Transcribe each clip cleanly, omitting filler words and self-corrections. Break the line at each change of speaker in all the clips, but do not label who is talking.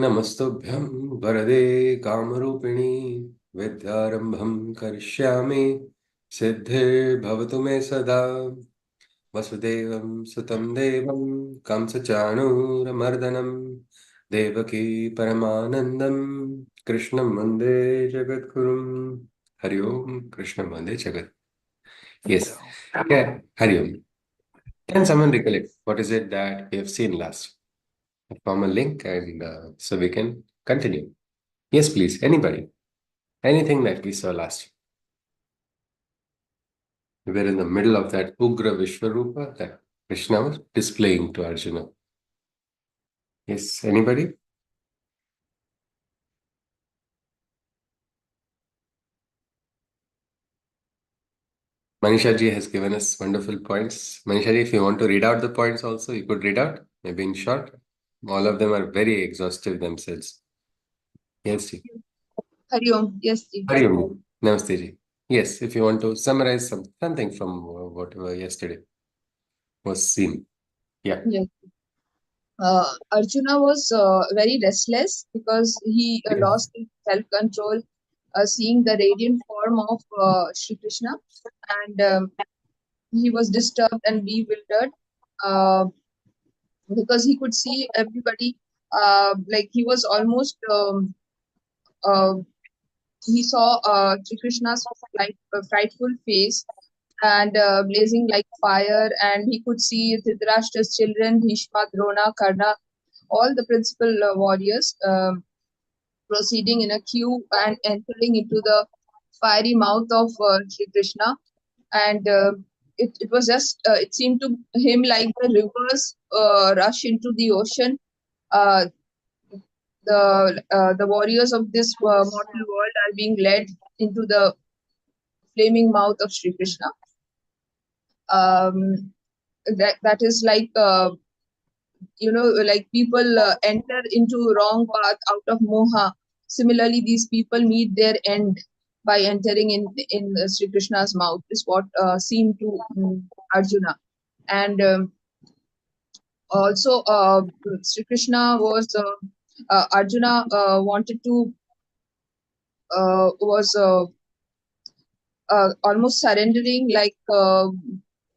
नमस्तुभ्यं वरदे कामरूपिणी विद्यारंभं करिष्यामि सिद्धिर्भवतु मे सदा वसुदेवं सुतं देवं कंसचाणूरमर्दनं देवकी परमानन्दं कृष्णं वन्दे जगद्गुरुं हरि ओम कृष्णं वन्दे जगत् yes yeah Hari Om. Can someone recollect what is it that we have seen last? Form a link and so we can continue. Yes, please. Anybody? Anything that we saw last. We were in the middle of that Ugra Vishwarupa that Krishna was displaying to Arjuna. Yes, anybody? Manisha ji has given us wonderful points. Manisha ji, if you want to read out the points also, you could read out, maybe in short. All of them are very exhaustive themselves. Yes, ji.
Hari Om. Yes, ji.
Hari Om. Namaste ji. Yes, if you want to summarize something from whatever yesterday was seen. Yeah.
Yes. Arjuna was very restless because he
Yes.
lost his self-control, seeing the radiant form of Shri Krishna, and he was disturbed and bewildered uh, because he could see everybody. Like he was almost uh, he saw Shri Krishna's frightful face and blazing like fire, and he could see Dhritarashtra's children, Bhishma, Drona, Karna, all the principal warriors proceeding in a queue and entering into the fiery mouth of Shri Krishna. And it was just, it seemed to him like the rivers rush into the ocean. Uh, the warriors of this mortal world are being led into the flaming mouth of Shri Krishna. That is like like people enter into wrong path out of moha. Similarly, these people meet their end by entering in Sri Krishna's mouth, is what seemed to Arjuna. And also Sri Krishna was Arjuna wanted to was almost surrendering, like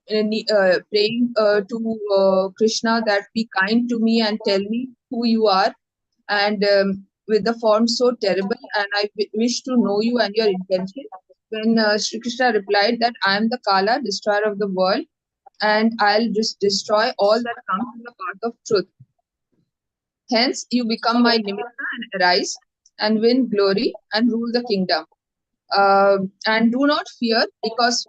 praying to Krishna that be kind to me and tell me who you are, and with the form so terrible, and I wish to know you and your intention. When Sri Krishna replied that I am the Kala, destroyer of the world, and I'll just destroy all that comes in the path of truth. Hence, you become my nimitta and arise and win glory and rule the kingdom. And do not fear, because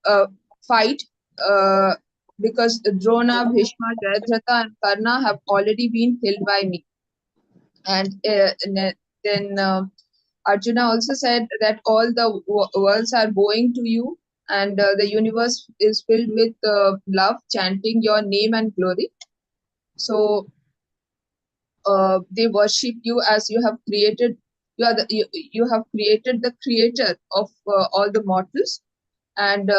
uh, fight, uh, because Drona, Bhishma, Jayadratha, and Karna have already been killed by me. And then Arjuna also said that all the worlds are bowing to you, and the universe is filled with love, chanting your name and glory. So they worship you as you have created. You have created the creator of all the mortals, and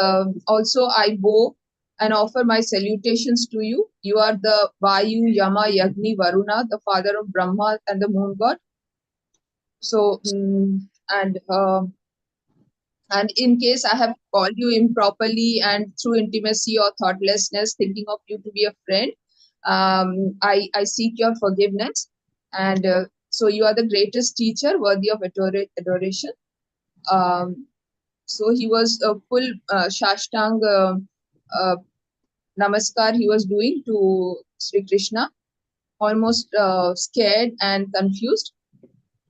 also I bow and offer my salutations to you. You are the Vayu, Yama, Yagni, Varuna, the father of Brahma and the moon god. So and in case I have called you improperly and through intimacy or thoughtlessness, thinking of you to be a friend, I seek your forgiveness. And so you are the greatest teacher, worthy of adoration. Um, so he was a full Shashtang uh, Namaskar he was doing to Sri Krishna, almost scared and confused.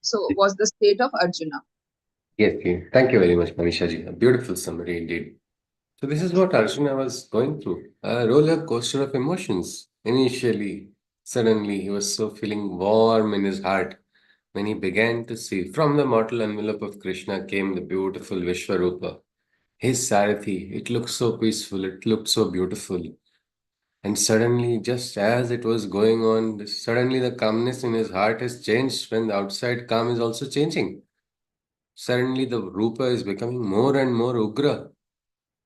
So was the state of Arjuna.
Yes, yes. Thank you very much, Manisha ji. A beautiful summary indeed. So this is what Arjuna was going through. A roller coaster of emotions. Initially, suddenly he was so feeling warm in his heart when he began to see from the mortal envelope of Krishna came the beautiful Vishwarupa. His Sarathi, it looked so peaceful, it looked so beautiful. And suddenly, just as it was going on, suddenly the calmness in his heart has changed when the outside calm is also changing. Suddenly the Rupa is becoming more and more Ugra,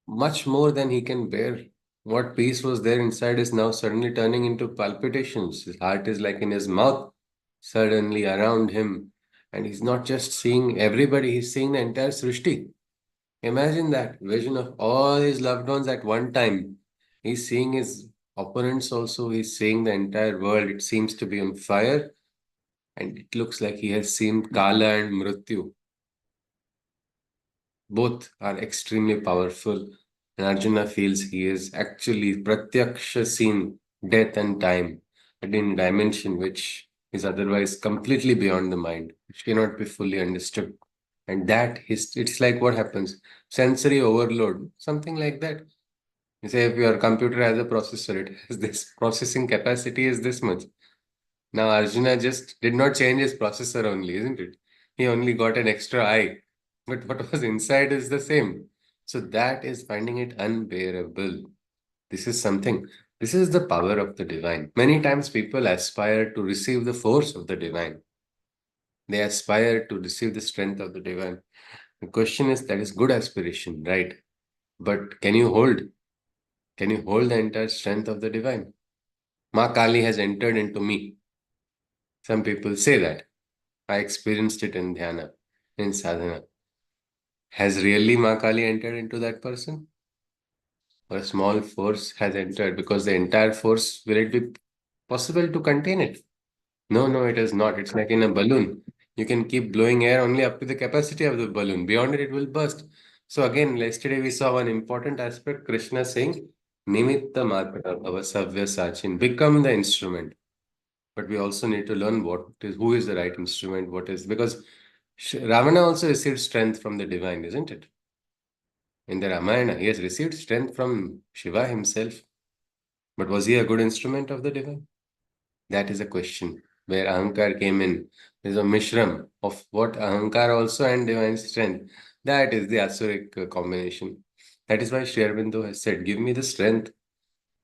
much more than he can bear. What peace was there inside is now suddenly turning into palpitations. His heart is like in his mouth. suddenly around him, and he's not just seeing everybody, he's seeing the entire Srishti. Imagine that vision of all his loved ones at one time. He's seeing his opponents also, he's seeing the entire world. It seems to be on fire, and it looks like he has seen Kala and Mrityu. Both are extremely powerful, and Arjuna feels he is actually pratyaksha seen death and time at in dimension which is otherwise completely beyond the mind, which cannot be fully understood. And that is, it's like what happens? Sensory overload, something like that. You say if your computer has a processor, it has this processing capacity is this much. Now Arjuna just did not change his processor only, isn't it? He only got an extra eye, but what was inside is the same. So that is finding it unbearable. This is something. This is the power of the divine. Many times people aspire to receive the force of the divine. They aspire to receive the strength of the divine. The question is that is good aspiration, right? But can you hold? Can you hold the entire strength of the divine? Ma Kali has entered into me. Some people say that. I experienced it in dhyana, in sadhana. Has really Ma Kali entered into that person? Or a small force has entered because the entire force, will it be possible to contain it? No, no, it is not. It's like in a balloon. You can keep blowing air only up to the capacity of the balloon. Beyond it, it will burst. So again, yesterday we saw one important aspect, Krishna saying, Nimitta Matra Bhava Savya Sachin, become the instrument. But we also need to learn who is the right instrument, what is, because Ravana also received strength from the divine, isn't it? In the Ramayana, he has received strength from Shiva himself. But was he a good instrument of the divine? That is a question where Ahankar came in. There's a mishram of what Ahankar also and divine strength. That is the Asuric combination. That is why Sri Aurobindo has said, give me the strength.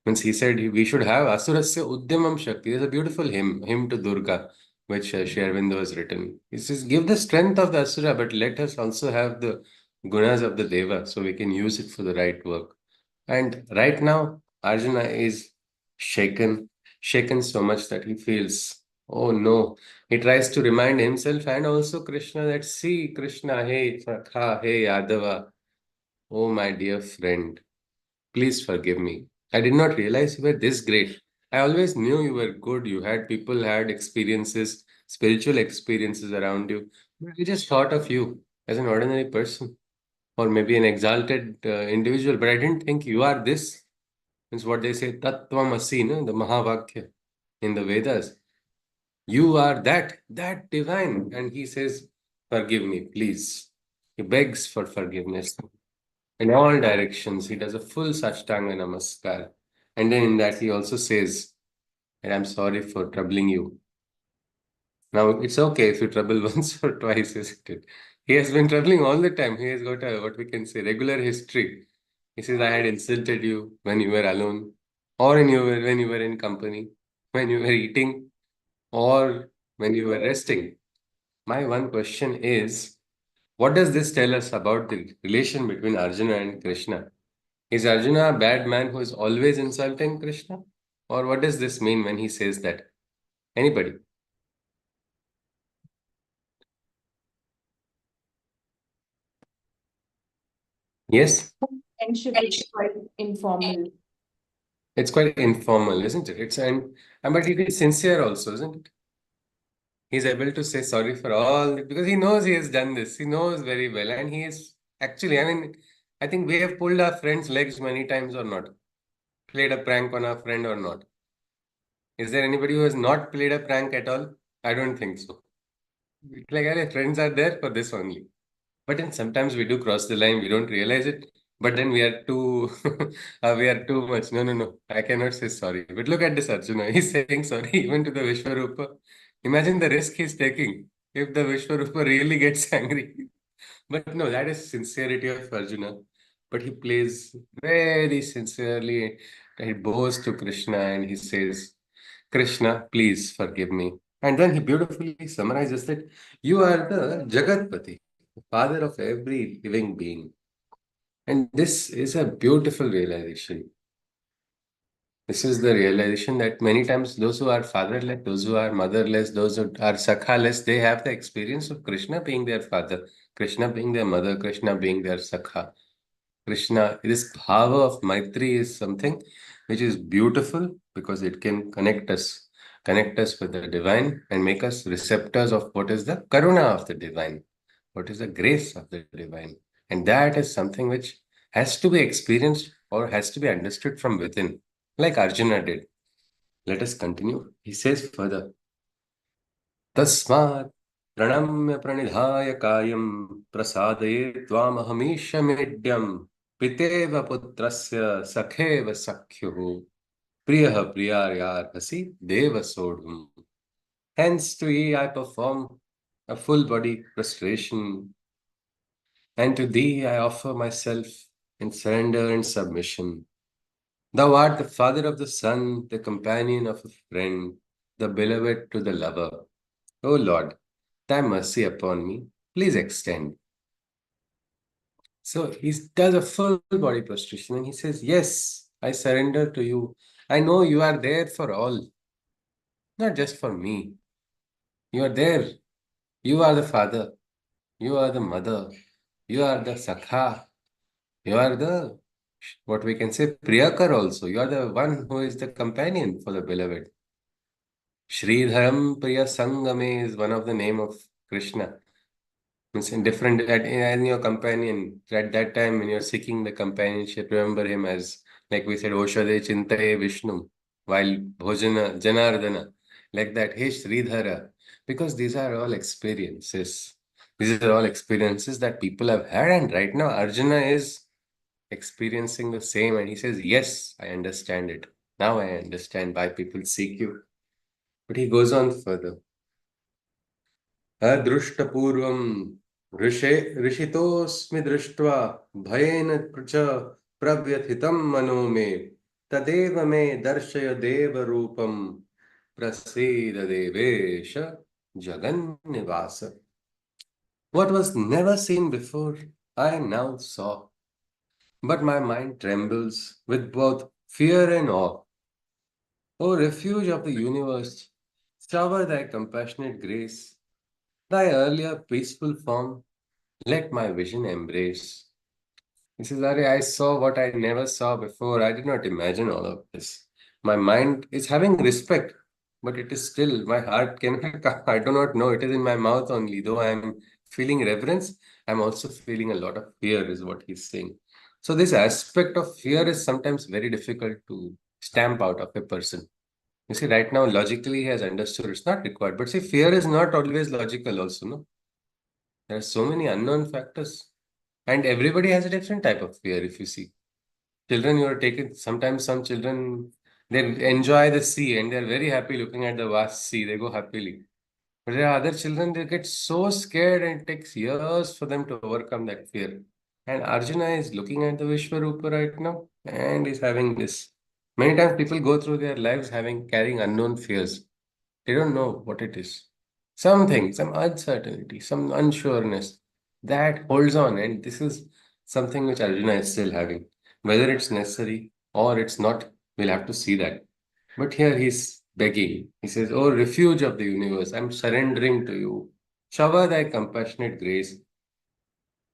Means he said we should have Asurasya Udyamam Shakti. There's a beautiful hymn to Durga, which Sri Aurobindo has written. He says, give the strength of the Asura, but let us also have the gunas of the Deva so we can use it for the right work. And right now, Arjuna is shaken, shaken so much that he feels, oh no. He tries to remind himself and also Krishna that, see, Krishna, hey, Sakha, hey, Yadava, oh my dear friend, please forgive me. I did not realize you were this great. I always knew you were good. You had people had experiences, spiritual experiences around you. But I just thought of you as an ordinary person or maybe an exalted individual. But I didn't think you are this. It's what they say, Tattvamasi, no? The Mahavakya in the Vedas. You are that divine. And he says, forgive me, please. He begs for forgiveness in all directions. He does a full Sachtanga Namaskar. And then in that, he also says, and I'm sorry for troubling you. Now, it's okay if you trouble once or twice, isn't it? He has been troubling all the time. He has got a, what we can say, regular history. He says, I had insulted you when you were alone, or when you were in company, when you were eating, or when you were resting. My one question is, what does this tell us about the relation between Arjuna and Krishna? Is Arjuna a bad man who is always insulting Krishna? Or what does this mean when he says that? Anybody? Yes?
Friendship is quite informal.
It's quite informal, isn't it? And but it is sincere also, isn't it? He's able to say sorry for all because he knows he has done this. He knows very well, and he is actually. I mean, I think we have pulled our friends' legs many times or not, played a prank on our friend or not. Is there anybody who has not played a prank at all? I don't think so. Like, our friends are there for this only. But then sometimes we do cross the line, we don't realize it. But then we are too, we are too much. No, no, no. I cannot say sorry. But look at this Arjuna. He's saying sorry even to the Vishwarupa. Imagine the risk he's taking if the Vishwarupa really gets angry. But no, that is sincerity of Arjuna. But he plays very sincerely. He bows to Krishna and he says, Krishna, please forgive me. And then he beautifully summarizes that you are the Jagatpati, the father of every living being. And this is a beautiful realization. This is the realization that many times those who are fatherless, those who are motherless, those who are sakhaless, they have the experience of Krishna being their father, Krishna being their mother, Krishna being their sakha. Krishna, this power of Maitri is something which is beautiful because it can connect us with the divine and make us receptors of what is the karuna of the divine, what is the grace of the divine. And that is something which has to be experienced or has to be understood from within, like Arjuna did. Let us continue. He says further, तस्मात् प्रणम्य प्रणिधाय कायं प्रसादये त्वामहमीशमीड्यं पितेव पुत्रस्य सखेव सख्युः प्रियः प्रियार्यार्हसि देव सोढुम्. Hence to thee I perform a full body prostration, and to thee I offer myself in surrender and submission. Thou art the father of the son, the companion of a friend, the beloved to the lover. O Lord, thy mercy upon me, please extend. So he does a full body prostration and he says, yes, I surrender to you. I know you are there for all, not just for me. You are there. You are the father. You are the mother. You are the sakha. You are the, what we can say, priyakar also. You are the one who is the companion for the beloved. Sridharam Priya Sangame is one of the name of Krishna. Means in different in your companion at that time when you're seeking the companionship, remember him as like we said, Oshade Chintaye Vishnu, while Bhojana Janardana, like that, Hey Sridhara, because these are all experiences. These are all experiences that people have had, and right now Arjuna is experiencing the same, and he says, yes, I understand it. Now I understand why people seek you. But he goes on further. अदृष्टपूर्वं ऋषितोऽस्मि दृष्ट्वा भयेन च प्रव्यथितं मनो मे तदेव मे दर्शय देवरूपं प्रसीद देवेश जगन्निवास. What was never seen before, I now saw, but my mind trembles with both fear and awe. O refuge of the universe, shower thy compassionate grace. Thy earlier peaceful form, let my vision embrace. He says, Are, I saw what I never saw before. I did not imagine all of this. My mind is having respect, but it is still, my heart cannot, I do not know. It is in my mouth only. Though I am feeling reverence, I'm also feeling a lot of fear, is what he's saying. So, this aspect of fear is sometimes very difficult to stamp out of a person. You see, right now, logically, he has understood it's not required. But see, fear is not always logical, also, no? There are so many unknown factors. And everybody has a different type of fear, if you see. Children, you are taken, sometimes some children, they enjoy the sea and they're very happy looking at the vast sea. They go happily. But there are other children, they get so scared and it takes years for them to overcome that fear. And Arjuna is looking at the Vishwarupa right now and is having this. Many times people go through their lives carrying unknown fears. They don't know what it is. Something, some uncertainty, some unsureness that holds on. And this is something which Arjuna is still having. Whether it's necessary or it's not, we'll have to see that. But here he's begging. He says, Oh, refuge of the universe, I'm surrendering to you. Shower thy compassionate grace.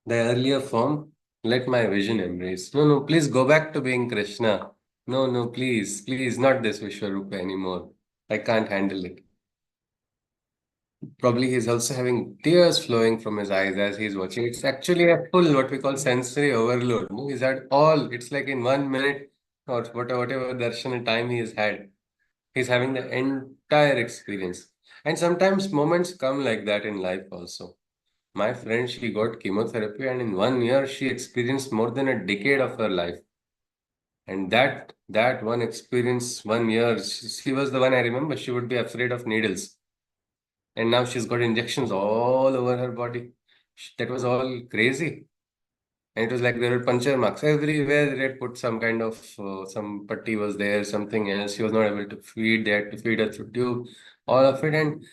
Thy earlier form, let my vision embrace. No, no, please go back to being Krishna. No, no, please, please, not this Vishwarupa anymore. I can't handle it. Probably he's also having tears flowing from his eyes as he's watching. It's actually a full, what we call sensory overload. No? He's had all, it's like in 1 minute or whatever darshan time he has had. He's having the entire experience. And sometimes moments come like that in life also. My friend, she got chemotherapy, and in 1 year, she experienced more than a decade of her life. And that one experience, 1 year, she was the one I remember. She would be afraid of needles, and now she's got injections all over her body. That was all crazy. And it was like there were puncture marks everywhere. They had put some kind of some putty was there, something else. She was not able to feed. They had to feed her through tube, all of it. And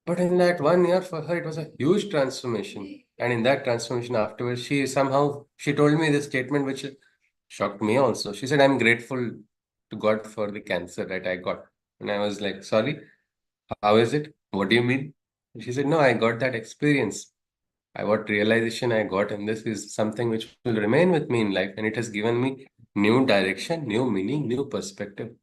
but in that 1 year for her, it was a huge transformation. And in that transformation afterwards, she told me this statement which shocked me also. She said, "I'm grateful. to God for the cancer that I got. And I was like, sorry, how is it? What do you mean? And she said, no, I got that experience. What realization I got in this is something which will remain with me in life, and it has given me new direction, new meaning, new perspective.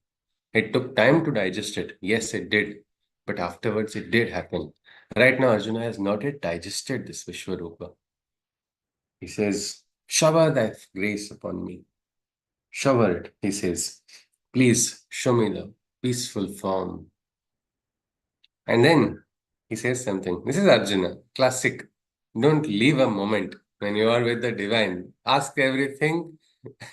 It took time to digest it. Yes, it did. But afterwards, it did happen. Right now, Arjuna has not yet digested this Vishwarupa. He says, shower thy grace upon me. Shower it, he says. Please show me the peaceful form. And then he says something. This is Arjuna, classic. Don't leave a moment when you are with the divine. Ask everything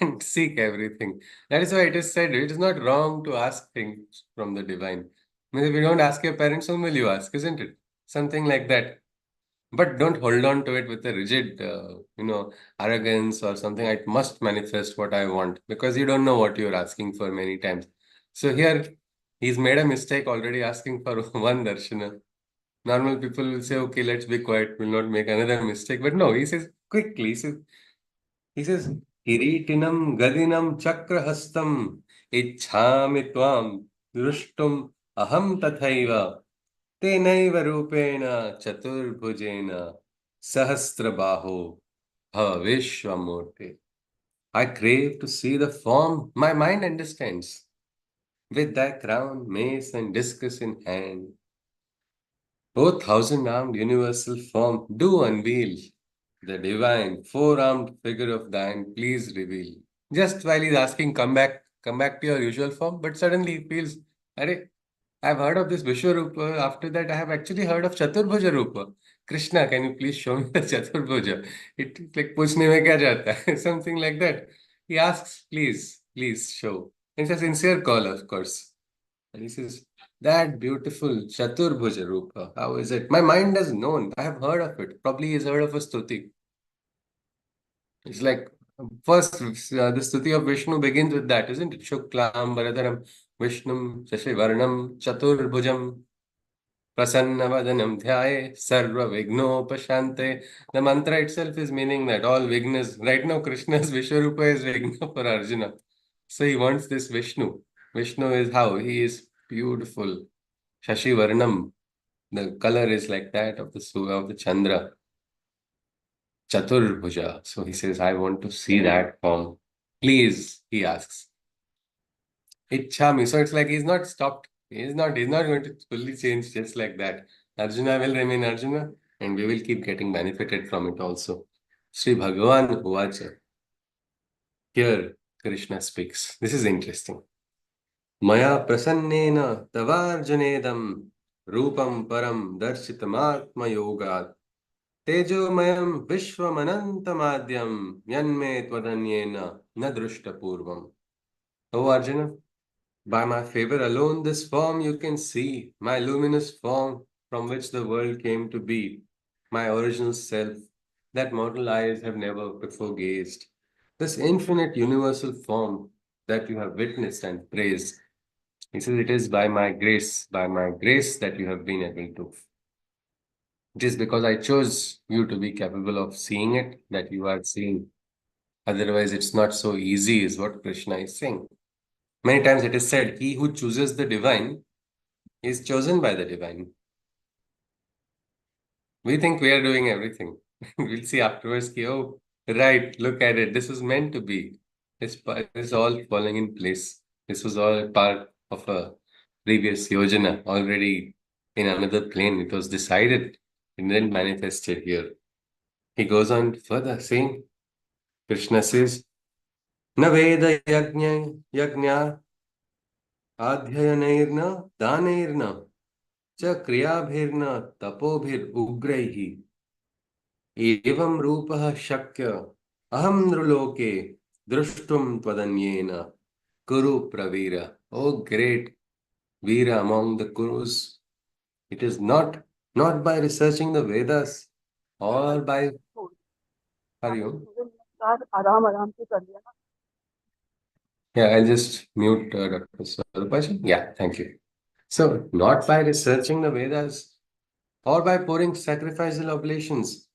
and seek everything. That is why it is said it is not wrong to ask things from the divine. I mean, if you don't ask your parents, whom will you ask, isn't it? Something like that. But don't hold on to it with a rigid, arrogance or something. I must manifest what I want because you don't know what you're asking for many times. So here, he's made a mistake already asking for one darshana. Normal people will say, okay, let's be quiet, we'll not make another mistake. But no, he says quickly, he says, Kiritinam Gadinam Chakrahastam Ichhami Tvam Drushtum Aham Tathaiva Tenaiva Rupena Chaturbhujena Sahasrabaho Bhavishwamurti. I crave to see the form my mind understands, with thy crown, mace, and discus in hand. O thousand-armed universal form, do unveil the divine four-armed figure of thine, please reveal. Just while he's asking, come back to your usual form, but suddenly he feels, Arey, I've heard of this Vishwarupa. After that, I have actually heard of Chaturbhuja Rupa. Krishna, can you please show me the Chaturbhuja? It's like, पूछने में क्या जाता है? Something like that. He asks, please show. It's a sincere call, of course. And he says, that beautiful Chaturbhuja Rupa, how is it? My mind has known. I have heard of it. Probably he's heard of a stuti. It's like, first, the stuti of Vishnu begins with that, isn't it? Shuklam, Bharadaram, Vishnum, Shashivarnam, Chaturbhujam, Prasannavadanam Dhyaye, Sarva Vignopashante. The mantra itself is meaning that all Vignas, right now Krishna's Vishwarupa is Vigna for Arjuna. So he wants this Vishnu. Vishnu is how? He is beautiful. Shashi Varnam, the color is like that of the Chandra. Chaturbhuja. So he says, I want to see that form. Please, he asks. Ichhami. So it's like he's not stopped. He's not going to fully change just like that. Arjuna will remain Arjuna, and we will keep getting benefited from it also. Sri Bhagavan Uvacha. Here Krishna speaks. This is interesting. Maya prasannena tavarjanedam rupam param darshitamatma yogat tejomayam vishwamanantamadyam yanme tvadanyena na drushta purvam. O Arjuna, by my favor alone, this form you can see, my luminous form from which the world came to be, my original self, that mortal eyes have never before gazed, this infinite universal form that you have witnessed and praised. He says, it is by my grace that you have been able to. It is because I chose you to be capable of seeing it that you are seeing. Otherwise, it's not so easy, is what Krishna is saying. Many times it is said, he who chooses the divine is chosen by the divine. We think we are doing everything. We'll see afterwards, oh, right, look at it. This was meant to be. This is all falling in place. This was all part of a previous yojana already in another plane. It was decided and then manifested here. He goes on further saying, Krishna says, Na Veda yajna adhyayanirna danirna च क्रियाभिर्न तपोभिरुग्रैः एवं रूपः शक्य अहं नृलोके द्रष्टुम त्वदन्येन Kuru Pravira. Oh, great Veera among the Kurus. It is not by researching the Vedas or by Hariom. Yeah, I'll just mute Dr. Swarupaji. Yeah, thank you. So, not by researching the Vedas or by pouring sacrificial oblations,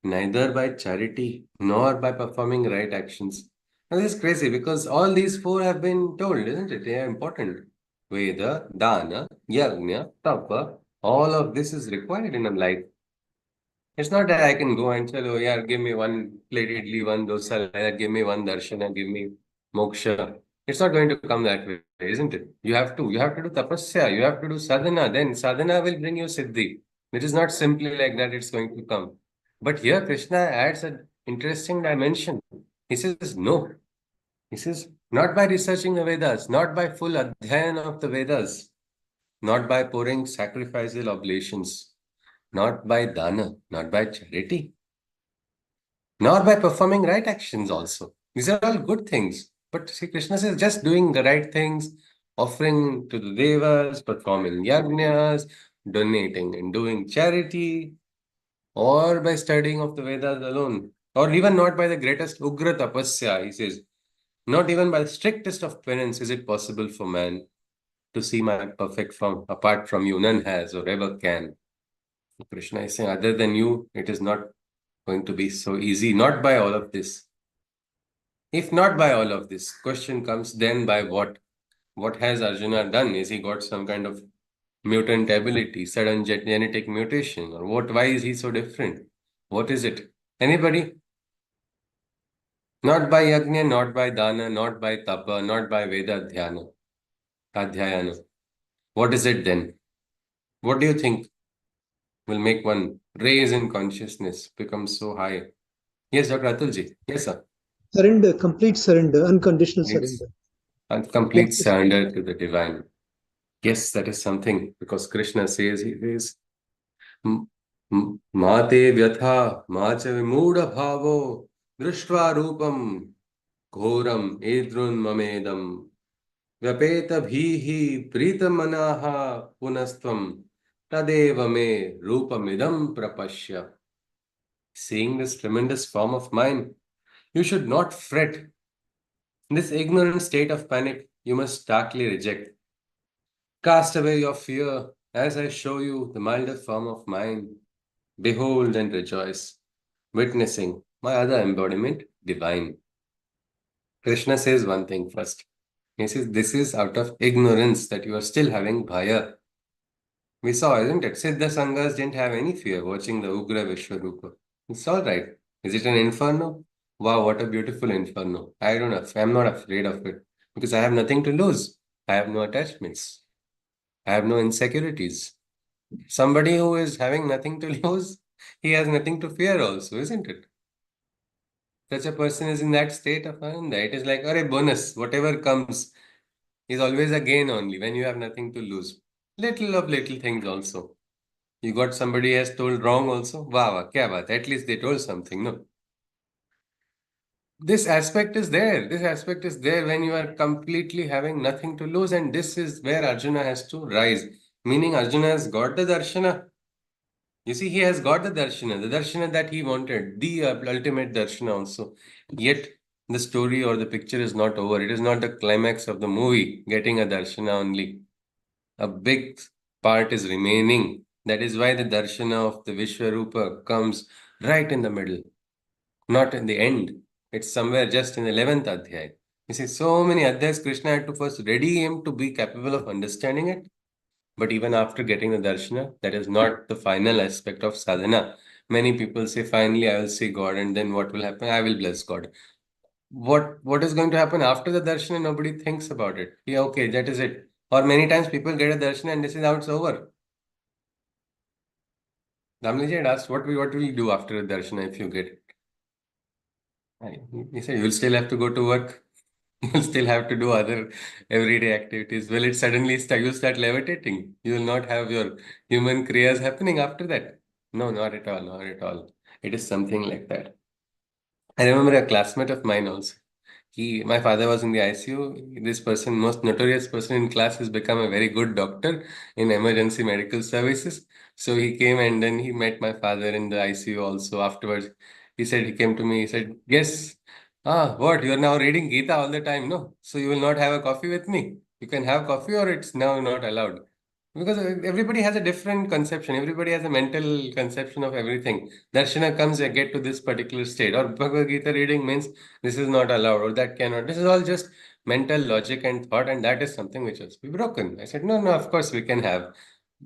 neither by charity nor by performing right actions, Now, this is crazy because all these four have been told, isn't it? They are important. Veda, Dana, Yajna, Tapa, all of this is required in a life. It's not that I can go and tell, oh yeah, give me one plate idli, one dosa, like that, give me one darshana, give me moksha. It's not going to come that way, isn't it? You have to do tapasya, you have to do sadhana, then sadhana will bring you siddhi. It is not simply like that it's going to come. But here Krishna adds an interesting dimension. He says, no. He says, not by researching the Vedas, not by full adhyayan of the Vedas, not by pouring sacrificial oblations, not by dana, not by charity, nor by performing right actions also. These are all good things. But see, Krishna says just doing the right things, offering to the devas, performing yajnas, donating and doing charity, or by studying of the Vedas alone, or even not by the greatest ugra tapasya, he says, not even by the strictest of penance is it possible for man to see my perfect form. Apart from you, none has or ever can. Krishna is saying, other than you, it is not going to be so easy. Not by all of this. If not by all of this, question comes then by what? What has Arjuna done? Is he got some kind of mutant ability, sudden genetic mutation, or what? Why is he so different? What is it? Anybody? Not by yajna, not by dana, not by tapa, not by Veda dhyana, adhyayana. What is it then? What do you think will make one raise in consciousness become so high? Yes, Dr. Atulji. Yes, sir.
Surrender, complete surrender, unconditional
It's
surrender.
a complete surrender to the divine. Yes, that is something because Krishna says, he says, Mate vyatha macha vimudha bhavo drishtva rupam ghoram edrun mamedam vyapeta bhihi pritamanaha punastvam tadeva me rupamidam prapashya. Seeing this tremendous form of mine, you should not fret. This ignorant state of panic you must starkly reject. Cast away your fear as I show you the milder form of mine. Behold and rejoice, witnessing my other embodiment, divine. Krishna says one thing first. He says, this is out of ignorance that you are still having bhaya. We saw, isn't it? Siddha Sanghas didn't have any fear watching the Ugra Vishwarupa. It's all right. Is it an inferno? Wow, what a beautiful inferno. I'm not afraid of it because I have nothing to lose. I have no attachments. I have no insecurities. Somebody who is having nothing to lose, he has nothing to fear also, isn't it? Such a person is in that state of ananda. It is like, a bonus, whatever comes is always a gain only when you have nothing to lose. Little of little things also. You got somebody has told wrong also. Wow, wow, kya baat? At least they told something, no? This aspect is there. This aspect is there when you are completely having nothing to lose, and this is where Arjuna has to rise. Meaning Arjuna has got the darshana. You see, he has got the darshana that he wanted, the ultimate darshana also. Yet the story or the picture is not over. It is not the climax of the movie, getting a darshana only. A big part is remaining. That is why the darshana of the Vishwarupa comes right in the middle, not in the end. It's somewhere just in the 11th adhyay. You see, so many adhyayas Krishna had to first ready him to be capable of understanding it. But even after getting the darshana, that is not the final aspect of sadhana. Many people say, finally, I will see God, and then what will happen? I will bless God. What is going to happen after the darshana? Nobody thinks about it. Yeah, okay, that is it. Or many times people get a darshana and this is how it's over. Damliji had asked, what will you do after the darshana if you get it? He said, you'll still have to go to work. You'll still have to do other everyday activities. Will it suddenly start? You'll start levitating. You will not have your human kriyas happening after that. No, not at all. Not at all. It is something like that. I remember a classmate of mine also. My father was in the ICU. This person, most notorious person in class, has become a very good doctor in emergency medical services. So he came and then he met my father in the ICU also. Afterwards, he came to me, he said, yes, what? You are now reading Gita all the time, no? So you will not have a coffee with me? You can have coffee or it's now not allowed. Because everybody has a different conception. Everybody has a mental conception of everything. Darshana comes, I get to this particular state, or Bhagavad Gita reading means this is not allowed, or that cannot. This is all just mental logic and thought, and that is something which has to be broken. I said, no, no, of course we can have,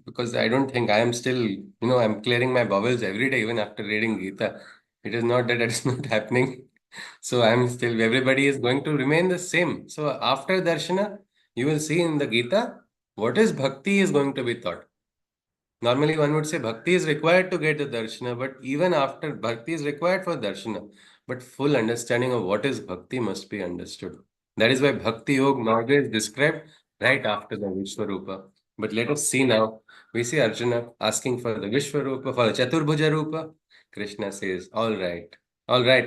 because I don't think I am still, I'm clearing my bowels every day, even after reading Gita. It is not that it is not happening. So I'm still, everybody is going to remain the same. So after Darshana, you will see in the Gita, what is bhakti is going to be taught. Normally, one would say bhakti is required to get the darshana, but even after bhakti is required for darshana, but full understanding of what is bhakti must be understood. That is why Bhakti Yoga Marga is described right after the Vishwarupa. But let us see now. We see Arjuna asking for the Vishwarupa, for the Chaturbhuja Rupa. Krishna says, all right,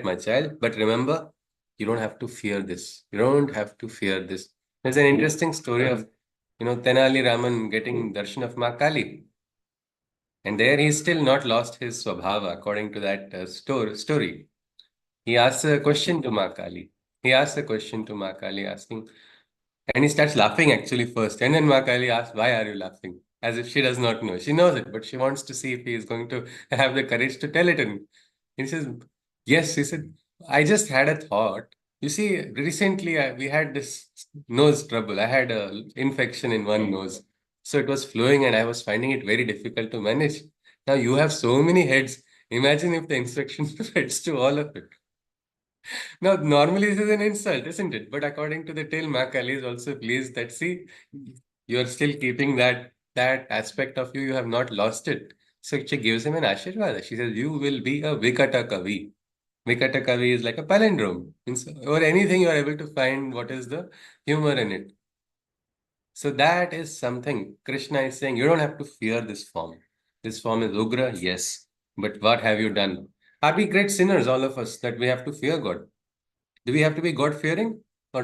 my child, but remember, you don't have to fear this. You don't have to fear this. There's an interesting story of, Tenali Raman getting darshan of Ma Kali. And there he's still not lost his swabhava, according to that story. He asks a question to Ma Kali. He asks a question to Ma Kali, asking, and he starts laughing actually first. And then Ma Kali asks, why are you laughing? As if she does not know. She knows it, but she wants to see if he is going to have the courage to tell it. And he says, yes, he said, I just had a thought. You see, recently we had this nose trouble. I had a infection in one nose. So it was flowing and I was finding it very difficult to manage. Now you have so many heads. Imagine if the infection spreads to all of it. Now, normally this is an insult, isn't it? But according to the tale, Mac Ali is also pleased that, see, you are still keeping that aspect of you. You have not lost it. So she gives him an ashirvada. She says, you will be a Vikata Kavi. Vikata Kavi is like a palindrome. Or anything you are able to find what is the humor in it. So that is something Krishna is saying. You don't have to fear this form. This form is Ugra, yes. But what have you done? Are we great sinners, all of us, that we have to fear God? Do we have to be God fearing, or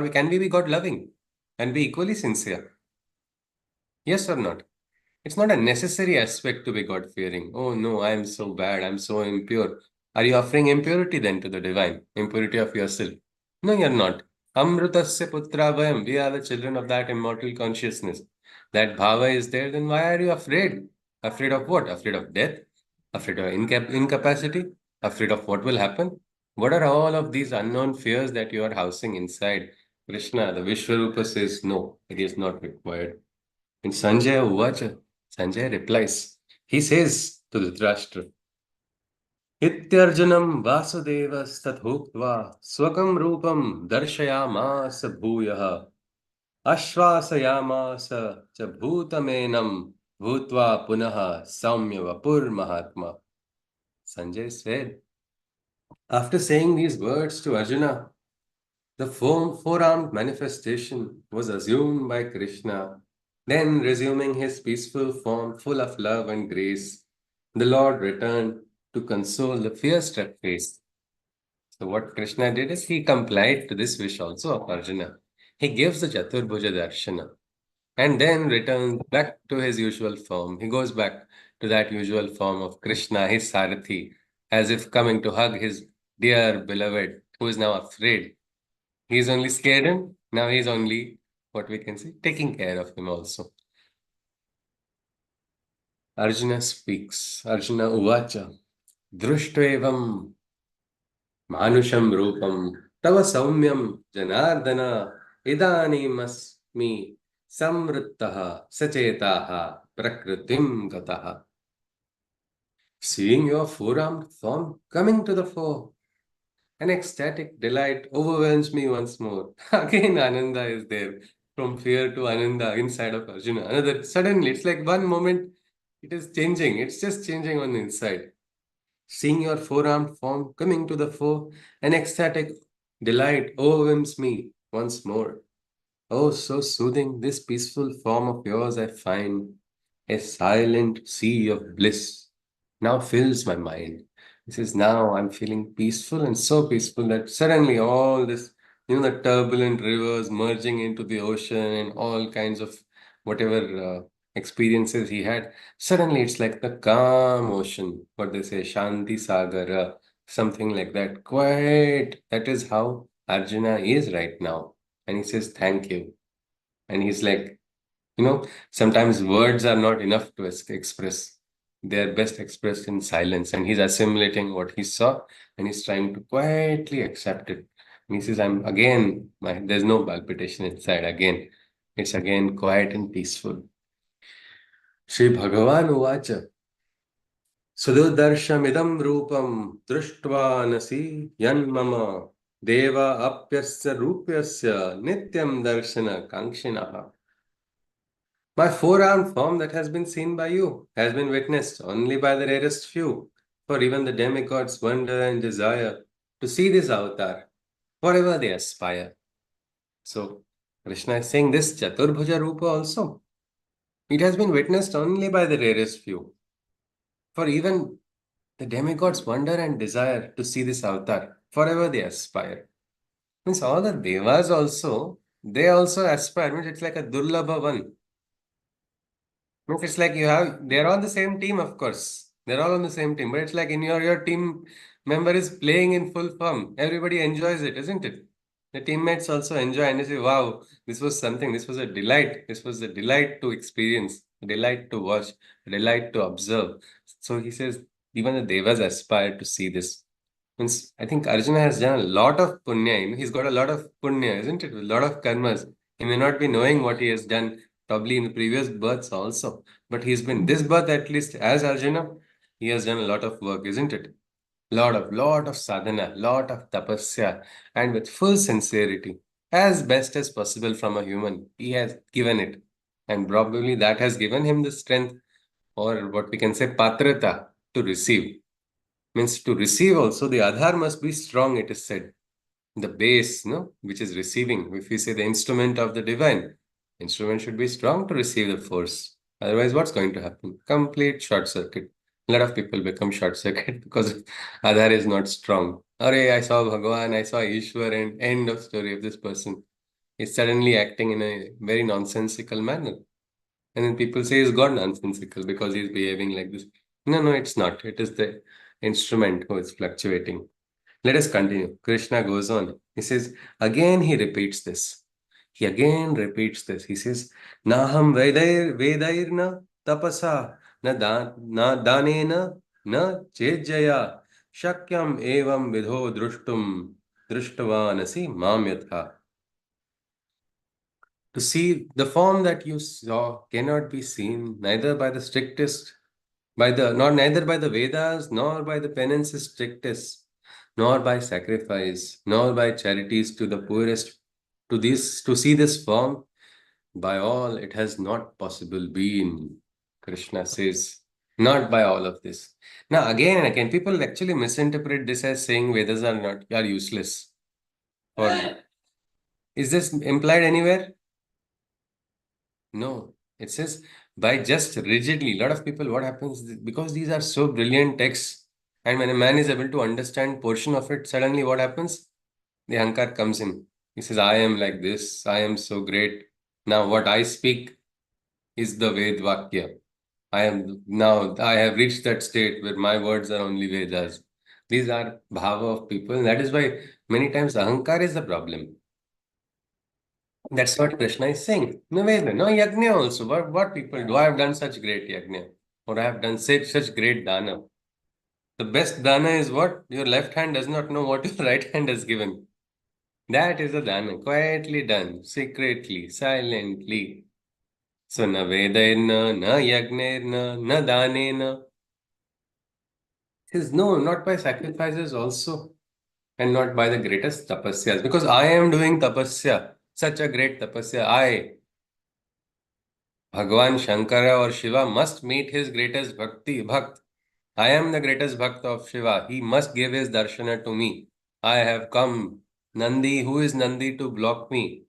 can we be God loving and be equally sincere? Yes or not? It's not a necessary aspect to be God fearing. Oh no, I am so bad, I'm so impure. Are you offering impurity then to the divine? Impurity of yourself? No, you're not. Amrutasya putra vayam. We are the children of that immortal consciousness. That bhava is there, then why are you afraid? Afraid of what? Afraid of death? Afraid of incapacity? Afraid of what will happen? What are all of these unknown fears that you are housing inside? Krishna, the Vishwarupa says, no, it is not required. And Sanjaya Uvacha, Sanjay replies, he says to Dhritarashtra, Ityarjunam Vasudevastadhuktva Swakam Rupam Darshayamasa Bhuyaha Ashvasayamasa cha Bhutamenam Bhutva Punaha Saumya Vapur Mahatma. Sanjay said, after saying these words to Arjuna, the four-armed manifestation was assumed by Krishna. Then, resuming his peaceful form full of love and grace, the Lord returned to console the fear-struck face. So, what Krishna did is he complied to this wish also of Arjuna. He gives the Chaturbhuja Darshana and then returns back to his usual form. He goes back to that usual form of Krishna, his Sarathi, as if coming to hug his dear beloved who is now afraid. He's only scared him. Now he's only, what we can say, taking care of him also. Arjuna speaks. Arjuna Uvacha. Društvevam manusham rupam tava saumyam janardana idanimasmi samrittaha sachetaha prakritim gataha. Seeing your four-armed form coming to the fore, an ecstatic delight overwhelms me once more. Again, Ananda is there. From fear to Ananda inside of Arjuna. Another, suddenly, it's like one moment, it is changing. It's just changing on the inside. Seeing your four-armed form coming to the fore, an ecstatic delight overwhelms me once more. Oh, so soothing, this peaceful form of yours I find. A silent sea of bliss now fills my mind. This is now I'm feeling peaceful and so peaceful that suddenly all this, the turbulent rivers merging into the ocean and all kinds of whatever experiences he had, suddenly it's like the calm ocean, what they say, Shanti Sagara, something like that. Quiet. That is how Arjuna is right now. And he says, thank you. And he's like, Sometimes words are not enough to express. They are best expressed in silence. And he's assimilating what he saw and he's trying to quietly accept it. And he says, there's no palpitation inside again. It's again quiet and peaceful. Sri Bhagavan Uvacha. Sududarsham rupam društvanasi yanmama deva apyasya rupyasya nityam darshana kankshinaha. My four-armed form that has been seen by you has been witnessed only by the rarest few, for even the demigods wonder and desire to see this avatar, whatever they aspire. So, Krishna is saying this Chaturbhuja Rupa also. It has been witnessed only by the rarest few, for even the demigods wonder and desire to see this avatar, forever they aspire. Means all the devas also, they also aspire. Means it's like a Durlabha one. Means it's like they're all the same team, of course. They're all on the same team, but it's like your team member is playing in full form. Everybody enjoys it, isn't it? The teammates also enjoy and they say, wow, this was something, this was a delight. This was a delight to experience, a delight to watch, a delight to observe. So he says, even the devas aspire to see this. Means I think Arjuna has done a lot of punya. He's got a lot of punya, isn't it? A lot of karmas. He may not be knowing what he has done probably in the previous births also. But he's been this birth at least as Arjuna, he has done a lot of work, isn't it? Lot of sadhana, lot of tapasya, and with full sincerity, as best as possible from a human, he has given it. And probably that has given him the strength, or what we can say, patrata, to receive. Means to receive also, the Adhar must be strong, it is said. The base, no, which is receiving. If we say the instrument of the divine, instrument should be strong to receive the force. Otherwise, what's going to happen? Complete short circuit. A lot of people become short circuit because Adhar is not strong. Arey, I saw Bhagavan, I saw Ishwar, and end of story of this person. He's suddenly acting in a very nonsensical manner. And then people say he's God nonsensical because he's behaving like this. No, it's not. It is the instrument who is fluctuating. Let us continue. Krishna goes on. He says, again he repeats this. He again repeats this. He says, Naham vedairna tapasa na danena na chejaya shakyam evam vidho drushtavanasi mam yatha. To see the form that you saw cannot be seen neither by the strictest, neither by the Vedas, nor by the penance's strictest, nor by sacrifice, nor by charities to the poorest. To see this form, by all it has not possible been. Krishna says, not by all of this. Now again and again, people actually misinterpret this as saying Vedas are useless. Or is this implied anywhere? No, it says by just rigidly. A lot of people, what happens because these are so brilliant texts, and when a man is able to understand portion of it, suddenly what happens? The ahankar comes in. He says, I am like this, I am so great. Now, what I speak is the Ved Vakya. I have reached that state where my words are only Vedas. These are bhava of people, and that is why many times ahankar is the problem. That's what Krishna is saying. No, wait, no yajna also. What people do? I have done such great yajna, or I have done such great dana. The best dana is what? Your left hand does not know what your right hand has given. That is a dana, quietly done, secretly, silently. So na vedairna, na yajnairna, na danena. Says no, not by sacrifices also, and not by the greatest tapasyas. Because I am doing tapasya, such a great tapasya. Bhagwan Shankara or Shiva must meet his greatest bhakt. I am the greatest bhakt of Shiva. He must give his darshana to me. I have come. Nandi, who is Nandi to block me?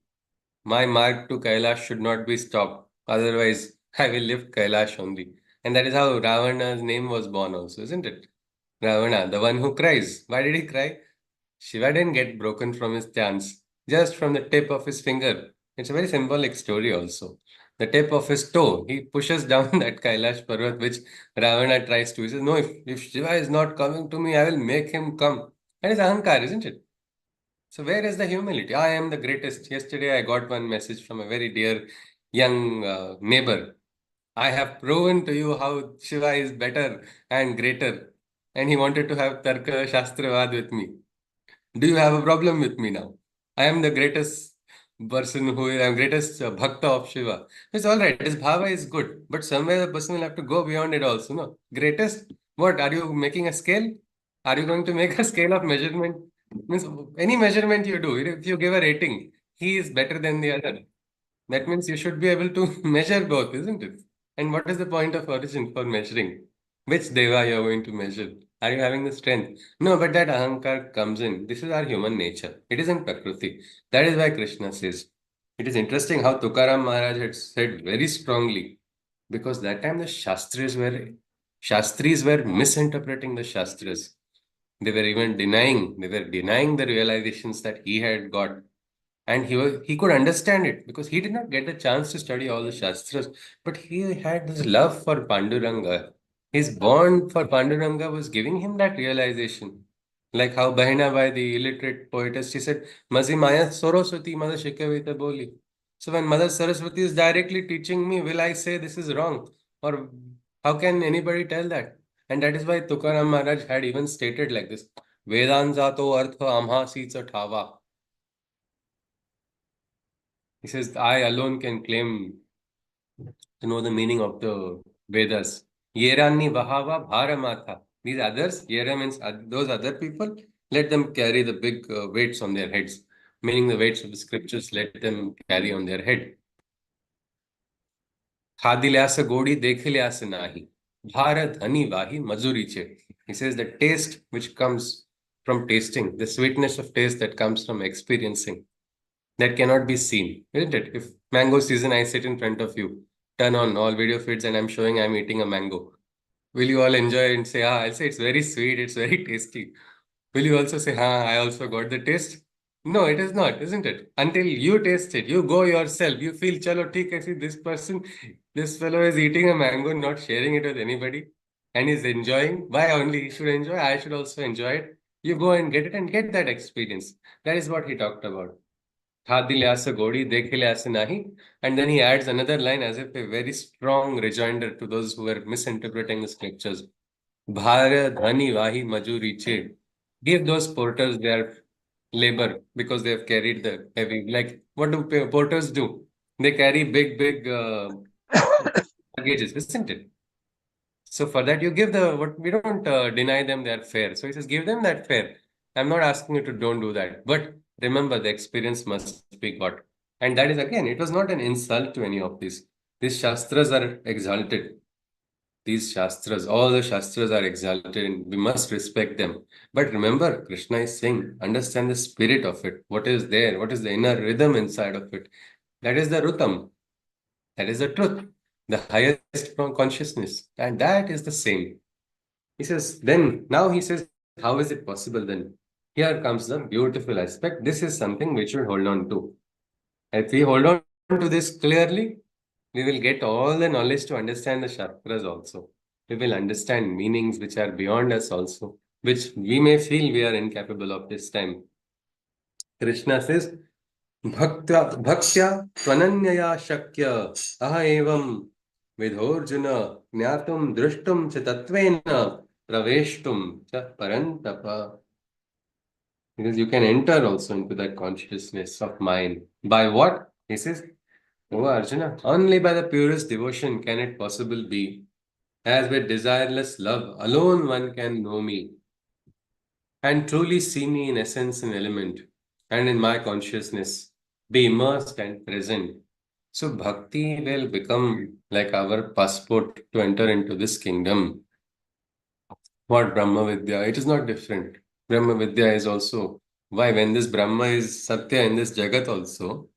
My mark to Kailash should not be stopped. Otherwise, I will lift Kailash only. And that is how Ravana's name was born also, isn't it? Ravana, the one who cries. Why did he cry? Shiva didn't get broken from his chance, just from the tip of his finger. It's a very symbolic story also. The tip of his toe, he pushes down that Kailash Parvat, which Ravana tries to. He says, no, if Shiva is not coming to me, I will make him come. That is Ahankar, isn't it? So where is the humility? I am the greatest. Yesterday I got one message from a very dear young neighbor. I have proven to you how Shiva is better and greater. And he wanted to have Tarka Shastravad with me. Do you have a problem with me now? I am the greatest person who I am greatest bhakta of Shiva. It's all right. His bhava is good, but somewhere the person will have to go beyond it also. No, greatest. What are you making a scale? Are you going to make a scale of measurement? Means any measurement you do, if you give a rating, he is better than the other. That means you should be able to measure both, isn't it? And what is the point of origin for measuring? Which deva you are going to measure? Are you having the strength? No, but that ahankar comes in. This is our human nature. It isn't Prakriti. That is why Krishna says. It is interesting how Tukaram Maharaj had said very strongly, because that time the Shastris were misinterpreting the Shastras. They were denying the realizations that he had got, and he could understand it because he did not get the chance to study all the shastras, but he had this love for Panduranga. His bond for Panduranga was giving him that realization, like how Bahina Bai, the illiterate poetess, she said, Mazi Maya Soroswati Mother Shikavita Boli. So when Mother Saraswati is directly teaching me, will I say this is wrong, or how can anybody tell that? And that is why Tukaram Maharaj had even stated like this, Vedanzato Artha Amhasi Thava. He says, I alone can claim to know the meaning of the Vedas. Yerani Vahava Bharamatha. These others, Yera means those other people, let them carry the big weights on their heads, meaning the weights of the scriptures, let them carry on their head. Khadilyasa Godi Dekhilyasa Nahi. Bharat Hani Vahi Mazuriche. He says the taste which comes from tasting, the sweetness of taste that comes from experiencing, that cannot be seen, isn't it? If mango season, I sit in front of you, turn on all video feeds, and I'm showing I'm eating a mango. Will you all enjoy and say, ah, I'll say it's very sweet, it's very tasty. Will you also say, ah, I also got the taste? No, it is not, isn't it? Until you taste it, you go yourself, you feel, chalo, theek hai, see, this person, this fellow is eating a mango, not sharing it with anybody, and is enjoying. Why only he should enjoy? I should also enjoy it. You go and get it and get that experience. That is what he talked about. Khadile godi, dekhile ase nahi. And then he adds another line as if a very strong rejoinder to those who were misinterpreting the scriptures. Bhara dhani vahi majuri che. Give those porters their labor because they have carried the heavy. Like, what do porters do? They carry big, big luggages, isn't it? So for that, you give the what we don't deny them their fare. So he says, give them that fare. I'm not asking you to don't do that, but remember the experience must be got. And that is again, it was not an insult to any of these. These shastras are exalted. These shastras, all the shastras are exalted, and we must respect them. But remember, Krishna is saying, understand the spirit of it. What is there? What is the inner rhythm inside of it? That is the rutam. That is the truth, the highest from consciousness. And that is the same. He says, then, now he says, how is it possible then? Here comes the beautiful aspect. This is something we should hold on to. If we hold on to this clearly, we will get all the knowledge to understand the chakras also. We will understand meanings which are beyond us also, which we may feel we are incapable of this time. Krishna says, Bhaktya Tvananyaya Shakya Aha Evam Vidhorjuna Jnatum Drishtum Chatattvena Praveshtum Cha Parantapa. Because you can enter also into that consciousness of mind. By what? He says, Oh Arjuna, only by the purest devotion can it possible be. As with desireless love alone one can know me and truly see me in essence and element and in my consciousness, be immersed and present. So bhakti will become like our passport to enter into this kingdom. What Brahma Vidya? It is not different. Brahma Vidya is also why when this Brahma is Satya in this Jagat also,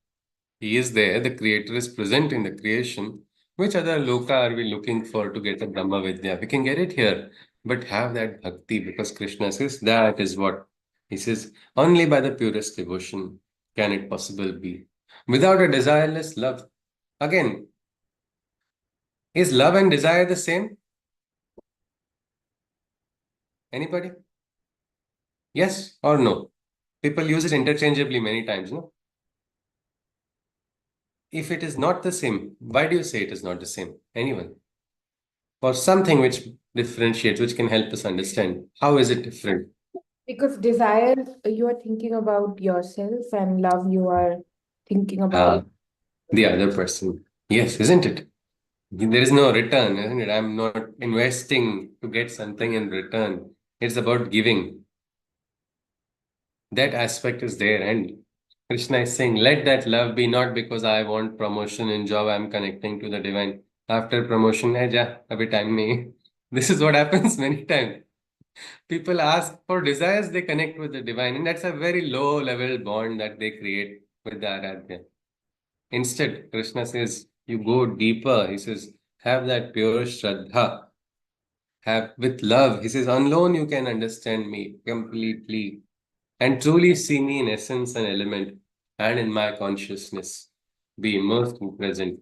he is there, the creator is present in the creation. Which other loka are we looking for to get a Brahma Vidya? We can get it here, but have that bhakti because Krishna says that is what. He says, only by the purest devotion can it possible be. Without a desireless love. Again, is love and desire the same? Anybody? Yes or no? People use it interchangeably many times, no? If it is not the same, why do you say it is not the same? Anyone? For something which differentiates, which can help us understand. How is it different?
Because desire, you are thinking about yourself, and love, you are thinking about.
Ah, the other person. Yes, isn't it? There is no return, isn't it? I'm not investing to get something in return. It's about giving. That aspect is there. And Krishna is saying, let that love be not because I want promotion in job, I'm connecting to the divine. After promotion, hai ja, abhi time nahi. This is what happens many times. People ask for desires, they connect with the divine. And that's a very low level bond that they create with the Aradhya. Instead, Krishna says, you go deeper. He says, have that pure Shraddha. Have with love. He says, alone you can understand me completely and truly see me in essence and element and in my consciousness. Be immersed and present.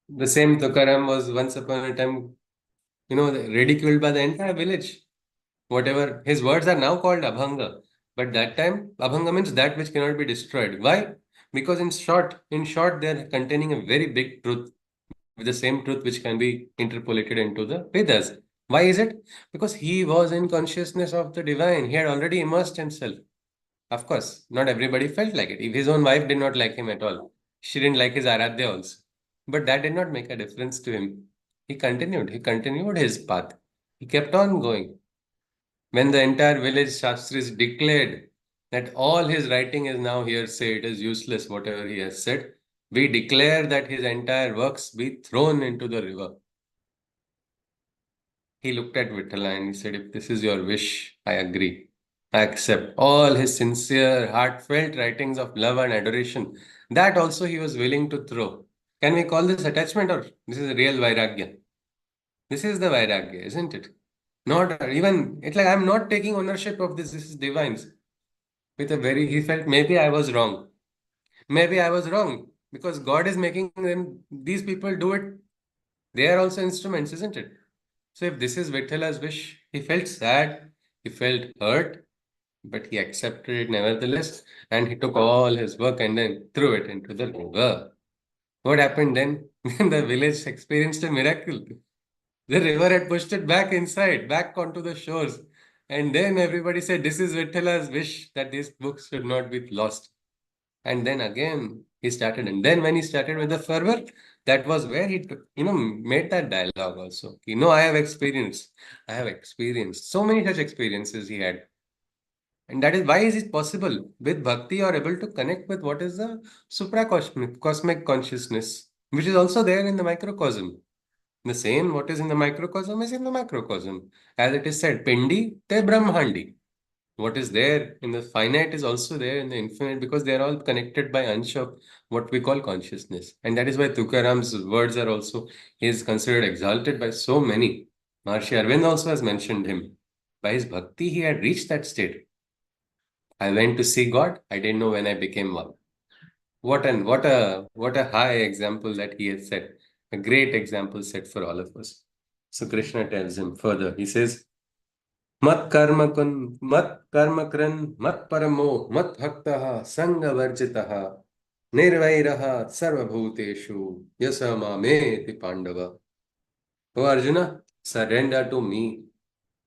The same Tukaram was once upon a time, ridiculed by the entire village. Whatever his words are now called Abhanga, but that time Abhanga means that which cannot be destroyed. Why? Because in short, they are containing a very big truth, with the same truth which can be interpolated into the Vedas. Why is it? Because he was in consciousness of the divine. He had already immersed himself. Of course, not everybody felt like it. If his own wife did not like him at all, she didn't like his Aradhya also. But that did not make a difference to him. He continued. He continued his path. He kept on going. When the entire village Shastris declared that all his writing is now hearsay, it is useless, whatever he has said, we declare that his entire works be thrown into the river. He looked at Vitala and he said, if this is your wish, I agree. I accept all his sincere, heartfelt writings of love and adoration. That also he was willing to throw. Can we call this attachment or this is real Vairagya? This is the Vairagya, isn't it? Not even, it's like I'm not taking ownership of this. This is divine's. With a very, he felt maybe I was wrong. Maybe I was wrong because God is making them, these people do it. They are also instruments, isn't it? So if this is Vitala's wish, he felt sad, he felt hurt, but he accepted it nevertheless, and he took all his work and then threw it into the river. What happened then? The village experienced a miracle. The river had pushed it back inside, back onto the shores. And then everybody said, this is Vittala's wish that these books should not be lost. And then again he started. And then when he started with the fervor, that was where he, made that dialogue also. I have experienced. I have experienced. So many such experiences he had. And that is why is it possible? With bhakti, you are able to connect with what is the cosmic consciousness, which is also there in the microcosm. The same what is in the microcosm is in the macrocosm. As it is said, Pindi te Brahmandi. What is there in the finite is also there in the infinite because they are all connected by ansh of what we call consciousness. And that is why Tukaram's words are also, he is considered exalted by so many. Maharishi Arvind also has mentioned him. By his bhakti, he had reached that state. I went to see God. I didn't know when I became one. What a high example that he has set. A great example set for all of us. So Krishna tells him further. He says, mat karma kran, mat paramo, mat bhaktaha, sanga varjitaha, nirvairaha, sarvabhuteshu, yasama meti pandava. O Arjuna, surrender to me,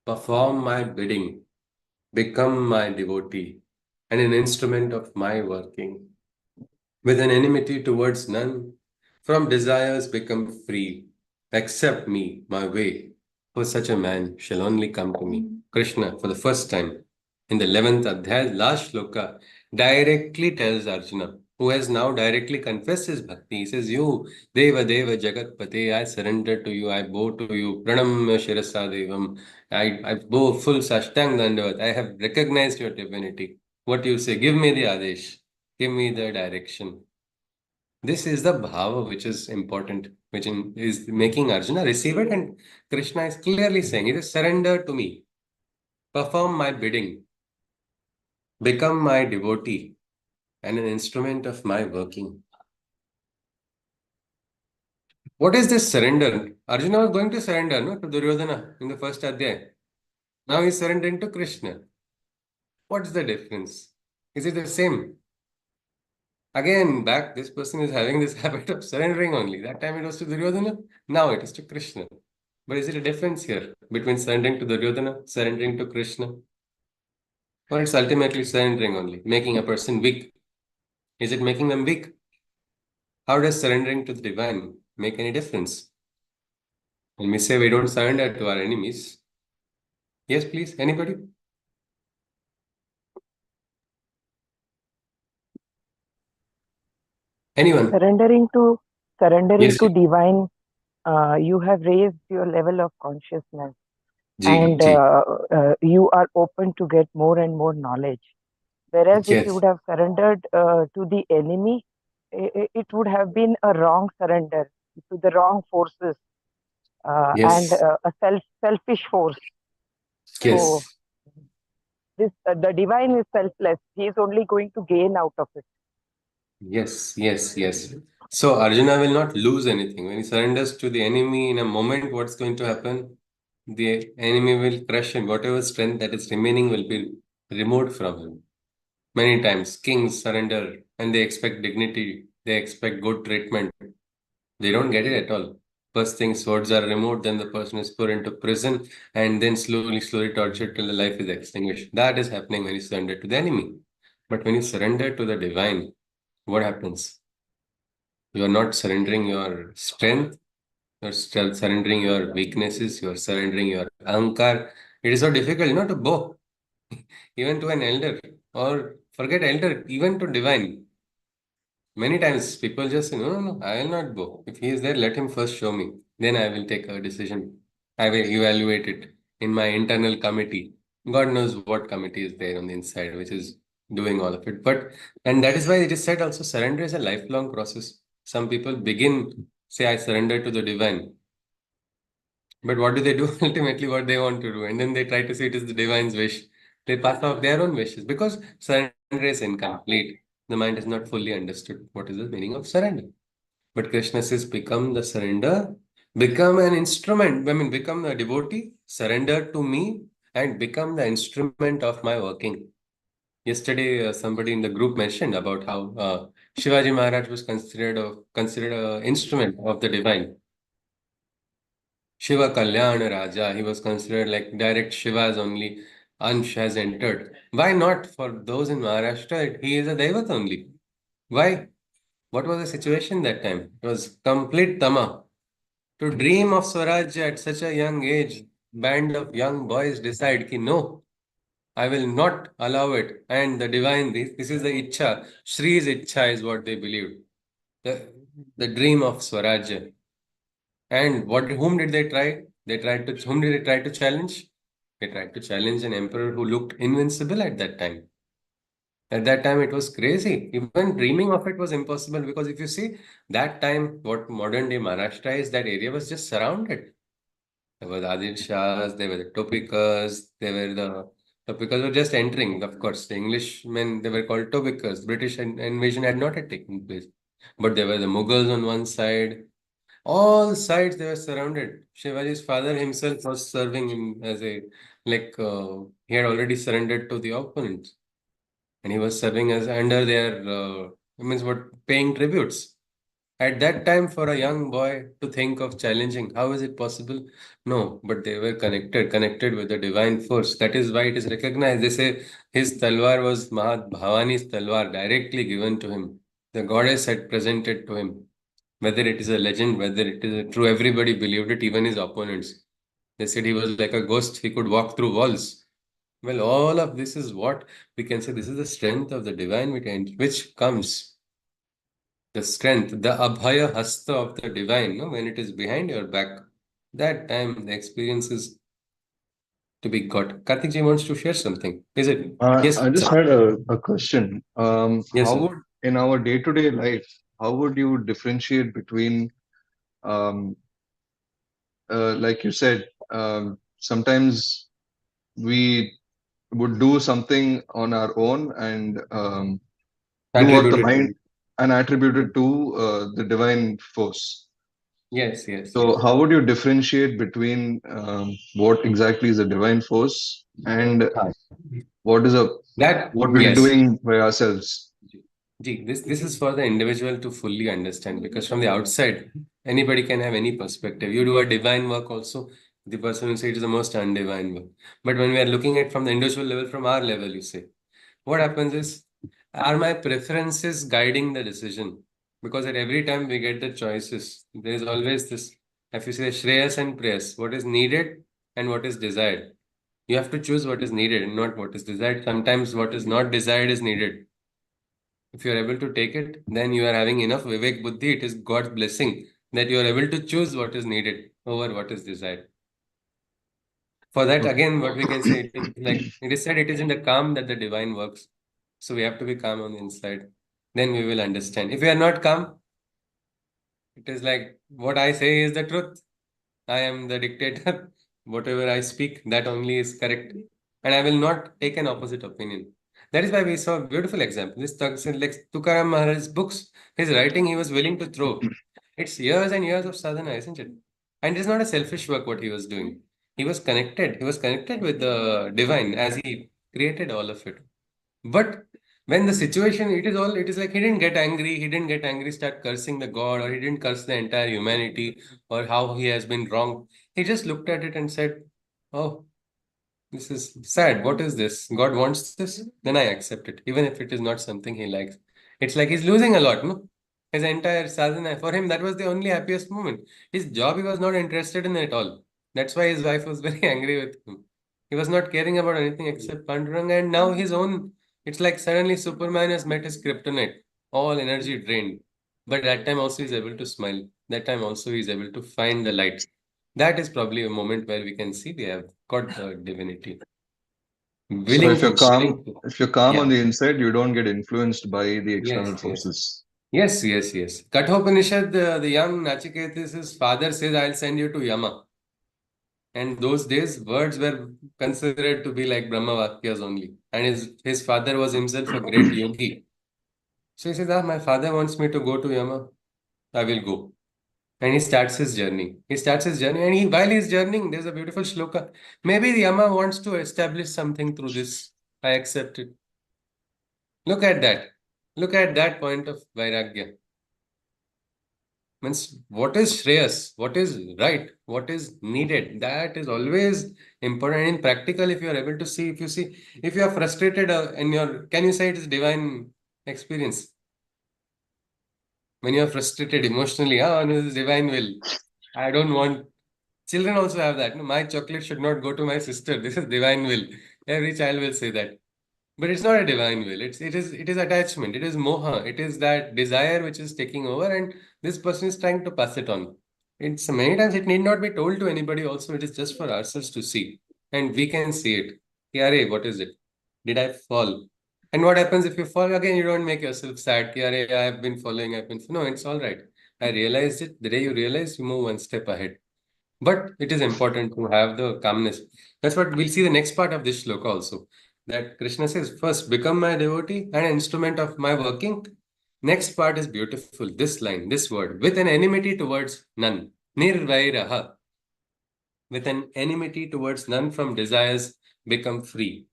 perform my bidding, become my devotee, and an instrument of my working. With an enmity towards none, from desires become free. Accept me, my way, for such a man shall only come to me. Krishna, for the first time, in the 11th Adhyaya, last shloka, directly tells Arjuna, who has now directly confessed his bhakti. He says, you, Deva Deva Jagatpate, I surrender to you, I bow to you, Pranamya Shirasa Devam, I bow full Sashtang Dandavat, I have recognized your divinity. What you say, give me the Adesh. Give me the direction. This is the bhava which is important, is making Arjuna receive it, and Krishna is clearly saying, it is surrender to me, perform my bidding, become my devotee, and an instrument of my working. What is this surrender? Arjuna was going to surrender, no, to Duryodhana in the first adhyaya. Now he's surrendering to Krishna. What's the difference? Is it the same? Again, back, this person is having this habit of surrendering only. That time it was to Duryodhana, now it is to Krishna. But is it a difference here between surrendering to Duryodhana, surrendering to Krishna? Or it's ultimately surrendering only, making a person weak? Is it making them weak? How does surrendering to the divine make any difference? When we say we don't surrender to our enemies, yes, please, anybody? Anyone?
surrendering to surrendering
Yes,
to divine, you have raised your level of consciousness,
Ji,
and
Ji.
you are open to get more and more knowledge. Whereas if you
Yes,
would have surrendered to the enemy, it would have been a wrong surrender to the wrong forces, and
yes,
a selfish force. So
yes.
this the divine is selfless. He is only going to gain out of it.
Yes, yes, yes. So Arjuna will not lose anything. When he surrenders to the enemy in a moment, what's going to happen? The enemy will crush him. Whatever strength that is remaining will be removed from him. Many times, kings surrender and they expect dignity, they expect good treatment. They don't get it at all. First thing, swords are removed, then the person is put into prison, and then slowly, slowly tortured till the life is extinguished. That is happening when you surrender to the enemy. But when you surrender to the divine, what happens? You are not surrendering your strength, you're still surrendering your weaknesses, you're surrendering your ahankar. It is so difficult not to bow, even to an elder, or forget elder, even to divine. Many times people just say, no, no, no, I will not bow. If he is there, let him first show me. Then I will take a decision. I will evaluate it in my internal committee. God knows what committee is there on the inside, which is doing all of it. And that is why it is said also surrender is a lifelong process. Some people begin, say, I surrender to the divine. But what do they do? Ultimately, what they want to do. And then they try to say it is the divine's wish. They pass off their own wishes because surrender is incomplete. The mind has not fully understood what is the meaning of surrender. But Krishna says, become the surrender, become an instrument. I mean, become a devotee, surrender to me, and become the instrument of my working. Yesterday, somebody in the group mentioned about how Shivaji Maharaj was considered an instrument of the divine. Shiva Kalyana Raja, he was considered like direct Shiva's only Ansh has entered. Why not for those in Maharashtra? He is a Devat only. Why? What was the situation that time? It was complete tama. To dream of Swaraj at such a young age, band of young boys decide ki no, I will not allow it. And the divine, this is the Ichcha. Shri's Ichcha is what they believed. The, the dream of Swaraj. And whom did they try? Whom did they try to challenge? They tried to challenge an emperor who looked invincible at that time. At that time, it was crazy. Even dreaming of it was impossible because if you see that time, what modern day Maharashtra is, that area was just surrounded. There were the Adil Shahs, there were the Topikars, the Topikars were just entering. Of course, the Englishmen, they were called Topikars. British invasion had not yet taken place. But there were the Mughals on one side, all sides they were surrounded. Shivaji's father himself was serving him as a he had already surrendered to the opponents, and he was serving as under their means what paying tributes. At that time, for a young boy to think of challenging, how is it possible? No, but they were connected with the divine force. That is why it is recognized. They say his talwar was Mahat Bhavani's talwar, directly given to him. The goddess had presented to him. Whether it is a legend, whether it is a true, everybody believed it, even his opponents. They said he was like a ghost, he could walk through walls. Well, all of this is what we can say this is the strength of the divine which comes. The strength, the abhaya hasta of the divine, no? When it is behind your back, that time the experience is to be got. Karthik ji wants to share something. Is it? Yes,
I just
sir.
had a question.
Yes,
How
sir.
would, in our day-to-day life, how would you differentiate between, um, like you said, sometimes we would do something on our own and do what the
Attributed
mind
to.
and attribute it to the divine force.
Yes, yes,
So,
yes.
how would you differentiate between what exactly is a divine force and
Ah,
what is a
that,
what we're
yes.
doing by ourselves?
Gee, this is for the individual to fully understand, because from the outside, anybody can have any perspective. You do a divine work also, the person will say it is the most undivine work. But when we are looking at from the individual level, from our level, you say, what happens is, are my preferences guiding the decision? Because at every time we get the choices, there is always this, if you say Shreyas and Prayas, what is needed and what is desired. You have to choose what is needed and not what is desired. Sometimes what is not desired is needed. If you are able to take it, then you are having enough Vivek Buddhi. It is God's blessing that you are able to choose what is needed over what is desired. For that,
Okay.
again, what we can say, it is like it is said, it is in the calm that the divine works. So we have to be calm on the inside. Then we will understand. If we are not calm, it is like what I say is the truth. I am the dictator. Whatever I speak, that only is correct. And I will not take an opposite opinion. That is why we saw a beautiful example. This like Tukaram Maharaj's books, his writing, he was willing to throw. It's years and years of sadhana, isn't it? And it's not a selfish work what he was doing. He was connected. He was connected with the divine as he created all of it. But when the situation, it is like he didn't get angry, start cursing the God, or he didn't curse the entire humanity, or how he has been wrong. He just looked at it and said, oh, this is sad. What is this? God wants this? Then I accept it, even if it is not something he likes. It's like he's losing a lot, no? His entire sadhana, for him, that was the only happiest moment. His job, he was not interested in at all. That's why his wife was very angry with him. He was not caring about anything except Panduranga, and now his own, it's like suddenly Superman has met his kryptonite, all energy drained. But that time also he's able to smile. That time also he's able to find the light. That is probably a moment where we can see we have got the divinity.
So
Willing to, willing to.
if you're calm
Yeah.
on the inside, you don't get influenced by the external
Yes, yes.
forces.
Yes, yes, yes. Kathopanishad, the young Nachiketas, his father says, I'll send you to Yama. And those days, words were considered to be like Brahma Vakyas only. And his father was himself a great yogi. So he says, my father wants me to go to Yama. I will go. And he starts his journey. He starts his journey, and while he's journeying, there's a beautiful shloka. Maybe the Yama wants to establish something through this. I accept it. Look at that. Look at that point of Vairagya. Means what is Shreyas, what is right, what is needed. That is always important. In practical, if you are able to see, if you are frustrated in your, can you say it is divine experience? When you are frustrated emotionally, no, this is divine will. I don't want. Children also have that. No, my chocolate should not go to my sister. This is divine will. Every child will say that. But it's not a divine will. It is attachment. It is moha. It is that desire which is taking over, and this person is trying to pass it on. It's many times it need not be told to anybody. Also, it is just for ourselves to see, and we can see it. Yeah, Arey, what is it? Did I fall? And what happens if you fall again? You don't make yourself sad. Yeah, Arey, I have been following. No. It's all right. I realized it. The day you realize, you move one step ahead. But it is important to have the calmness. That's what we'll see the next part of this shloka also. That Krishna says, first, become my devotee and an instrument of my working. Next part is beautiful. This line, this word, with an enmity towards none. Nirvairaha. With an enmity towards none from desires, become free.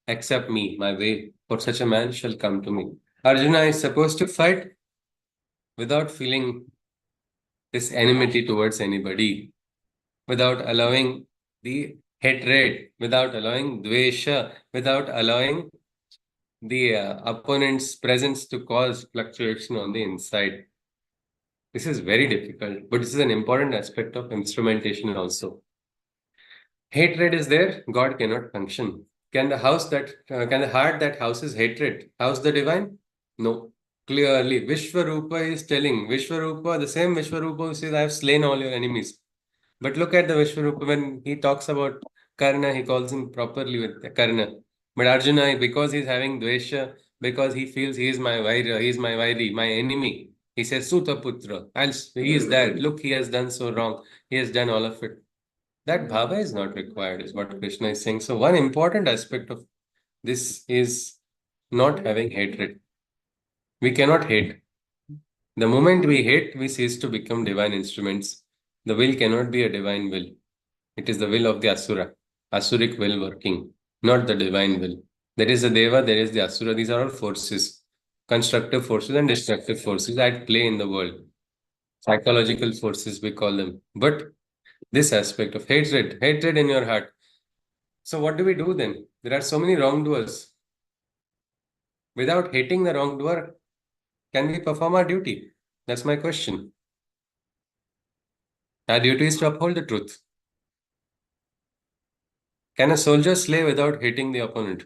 Accept me, my way, for such a man shall come to me. Arjuna is supposed to fight without feeling this enmity towards anybody, without allowing the hatred, without allowing dvesha, without allowing the opponent's presence to cause fluctuation on the inside. This is very difficult, but this is an important aspect of instrumentation also. Hatred is there, God cannot function. Can the heart that houses hatred house the divine? No. Clearly, Vishwarupa is telling, Vishwarupa, the same Vishwarupa who says, I have slain all your enemies. But look at the Vishwarupa, when he talks about Karna, he calls him properly with Karna. But Arjuna, because he's having Dvesha, because he feels he is my Vaira, he is my Vairi, my enemy, he says, Sutaputra. He is there. Look, he has done so wrong. He has done all of it. That bhava is not required, is what Krishna is saying. So, one important aspect of this is not having hatred. We cannot hate. The moment we hate, we cease to become divine instruments. The will cannot be a divine will. It is the will of the Asura, Asuric will working, not the divine will. There is a Deva, there is the Asura. These are all forces. constructive forces and destructive forces at play in the world. Psychological forces, we call them. But this aspect of hatred in your heart. So, what do we do then? There are so many wrongdoers. Without hating the wrongdoer, can we perform our duty? That's my question. Our duty is to uphold the truth. Can a soldier slay without hating the opponent?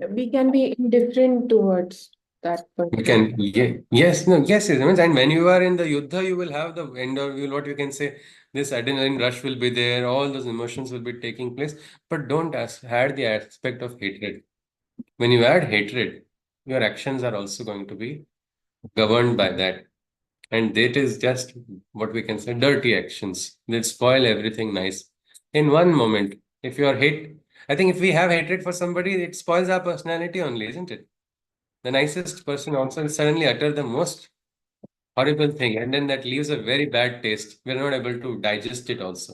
We can be indifferent towards that
We
person.
can, yes, no, yes, it means, and when you are in the yuddha, you will have the end of what you can say, this adrenaline rush will be there, all those emotions will be taking place, but don't add the aspect of hatred. When you add hatred, your actions are also going to be governed by that. And that is just what we can say dirty actions that spoil everything nice. In one moment, if you are hate, I think if we have hatred for somebody, it spoils our personality only, isn't it? The nicest person also will suddenly utter the most horrible thing, and then that leaves a very bad taste. We're not able to digest it also.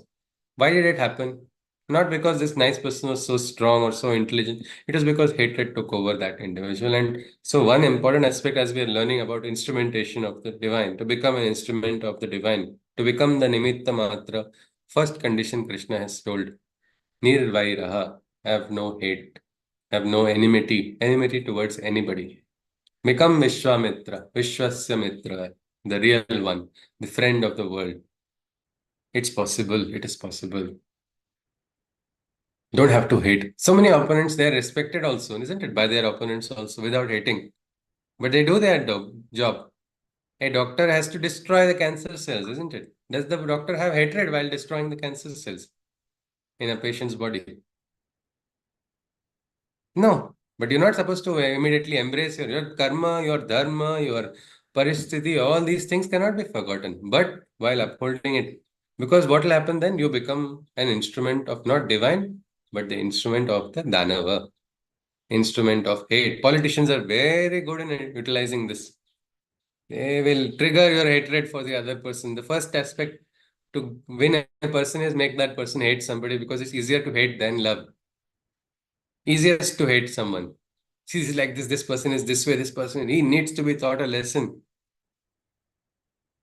Why did it happen? Not because this nice person was so strong or so intelligent. It was because hatred took over that individual. And so, one important aspect as we are learning about instrumentation of the divine, to become an instrument of the divine, to become the nimitta matra, first condition Krishna has told, Nirvairaha, have no hate, have no enmity towards anybody. Become Vishwamitra, Vishwasya Mitra, the real one, the friend of the world. It's possible. It is possible. Don't have to hate. So many opponents, they are respected also, isn't it? By their opponents also, without hating. But they do their job. A doctor has to destroy the cancer cells, isn't it? Does the doctor have hatred while destroying the cancer cells in a patient's body? No, but you're not supposed to immediately embrace your karma, your dharma, your paristhiti, all these things cannot be forgotten. But while upholding it, because what will happen then? You become an instrument of not divine, but the instrument of the Danava, instrument of hate. Politicians are very good in utilizing this. They will trigger your hatred for the other person. The first aspect to win a person is make that person hate somebody because it's easier to hate than love. Easiest to hate someone. She's like this person is this way, this person, he needs to be taught a lesson.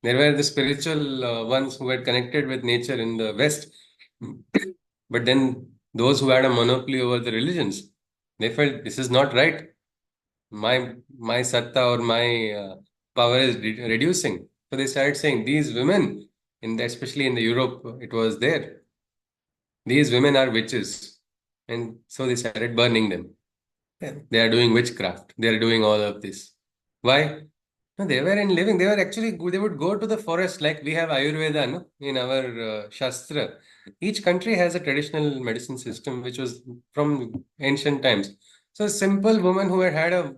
There were the spiritual ones who had connected with nature in the West. But then those who had a monopoly over the religions, they felt this is not right. My satta or my power is reducing. So they started saying these women, especially in the Europe, it was there. These women are witches. And so they started burning them. Yeah, they are doing witchcraft. They are doing all of this. Why? No, they were in living. They were actually, they would go to the forest like we have Ayurveda, no? In our Shastra. Each country has a traditional medicine system which was from ancient times. So a simple woman who had had a,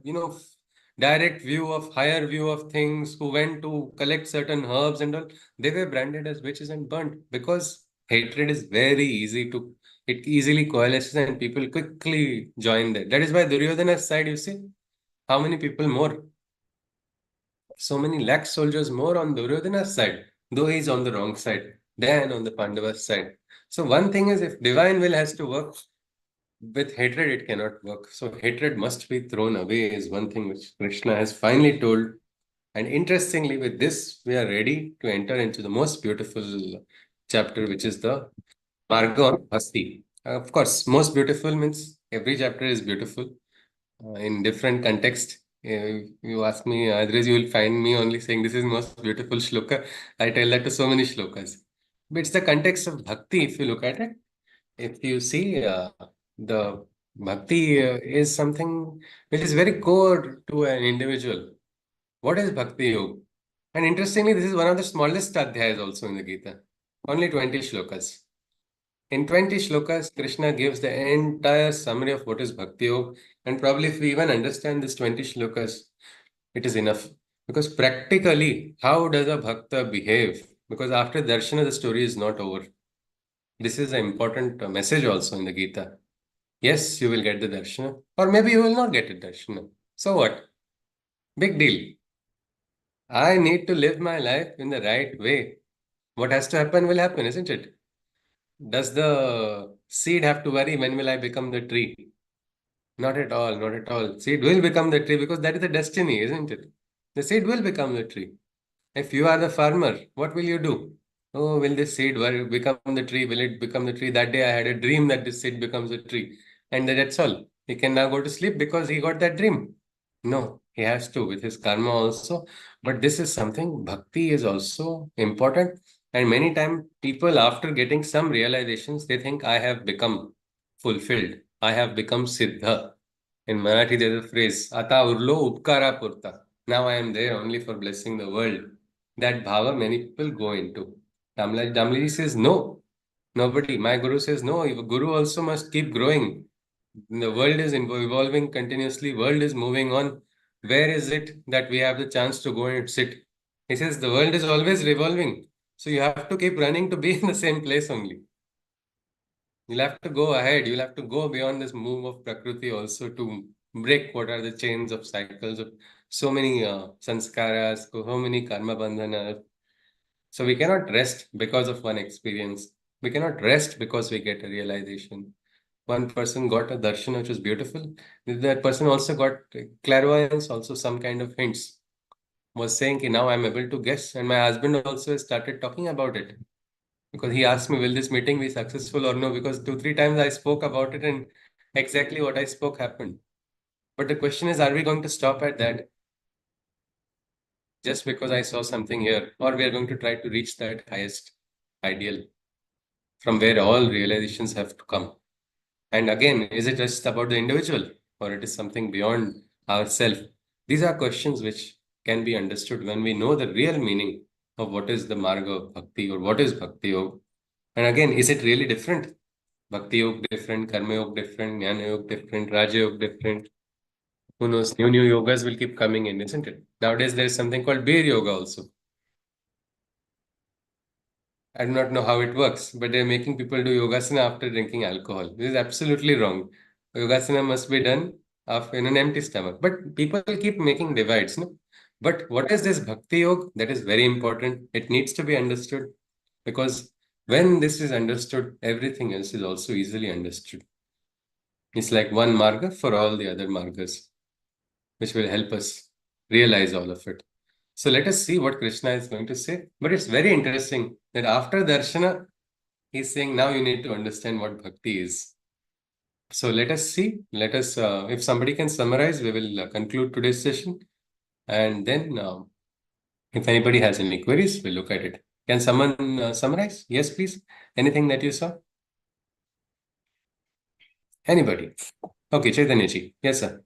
direct view of, higher view of things, who went to collect certain herbs and all, they were branded as witches and burnt because hatred is very easy to, it easily coalesces and people quickly join that. That is why Duryodhana's side, you see, how many people more? So many lakh soldiers more on Duryodhana's side, though he's on the wrong side, than on the Pandavas' side. So one thing is, if divine will has to work, with hatred it cannot work. So hatred must be thrown away is one thing which Krishna has finally told. And interestingly, with this, we are ready to enter into the most beautiful chapter, which is the Marga on Bhakti. Of course, most beautiful means every chapter is beautiful in different context. You ask me, otherwise you will find me only saying this is most beautiful shloka. I tell that to so many shlokas. But it's the context of bhakti if you look at it. If you see the bhakti is something which is very core to an individual. What is bhakti yoga? And interestingly, this is one of the smallest adhyayas also in the Gita. Only 20 shlokas. In 20 shlokas, Krishna gives the entire summary of what is Bhakti Yoga. And probably if we even understand this 20 shlokas, it is enough. Because practically, how does a Bhakta behave? Because after Darshana, the story is not over. This is an important message also in the Gita. Yes, you will get the Darshana, or maybe you will not get the Darshana. So what? Big deal. I need to live my life in the right way. What has to happen will happen, isn't it? Does the seed have to worry when will I become the tree? Not at all, not at all. Seed will become the tree because that is the destiny, isn't it? The seed will become the tree. If you are the farmer, what will you do? Oh, will this seed become the tree? Will it become the tree? That day I had a dream that this seed becomes a tree. And that's all. He can now go to sleep because he got that dream. No, he has to with his karma also. But this is something, bhakti is also important. And many times people, after getting some realizations, they think I have become fulfilled. I have become siddha. In Marathi, there's a phrase, Ata urlo upkara purta. Now I am there only for blessing the world. That bhava many people go into. Damlaji says no. Nobody. My guru says no. Your guru also must keep growing. The world is evolving continuously. World is moving on. Where is it that we have the chance to go and sit? He says the world is always revolving. So you have to keep running to be in the same place only. You'll have to go ahead. You'll have to go beyond this move of Prakriti also to break what are the chains of cycles of so many sanskaras, so many karma bandhanas. So we cannot rest because of one experience. We cannot rest because we get a realization. One person got a darshan which was beautiful. That person also got clairvoyance, also some kind of hints. Was saying, ki, now I'm able to guess. And my husband also started talking about it because he asked me, will this meeting be successful or no? Because two, three times I spoke about it and exactly what I spoke happened. But the question is, are we going to stop at that just because I saw something here? Or we are going to try to reach that highest ideal from where all realizations have to come? And again, is it just about the individual or it is something beyond ourself? These are questions which can be understood when we know the real meaning of what is the marga of bhakti or what is bhakti yoga. And again, is it really different? Bhakti yoga different, karma yoga different, jnana yoga different, raja yoga different. Who knows? New yogas will keep coming in, isn't it? Nowadays, there is something called beer yoga also. I do not know how it works, but they're making people do yogasana after drinking alcohol. This is absolutely wrong. Yogasana must be done in an empty stomach. But people keep making divides, no? But what is this bhakti yoga? That is very important. It needs to be understood because when this is understood, everything else is also easily understood. It's like one marga for all the other margas, which will help us realize all of it. So let us see what Krishna is going to say. But it's very interesting that after darshana, he's saying now you need to understand what bhakti is. So let us see. Let us, if somebody can summarize, we will conclude today's session. And then, if anybody has any queries, we'll look at it. Can someone summarize? Yes, please. Anything that you saw? Anybody? Okay, Chaitanya ji. Yes, sir.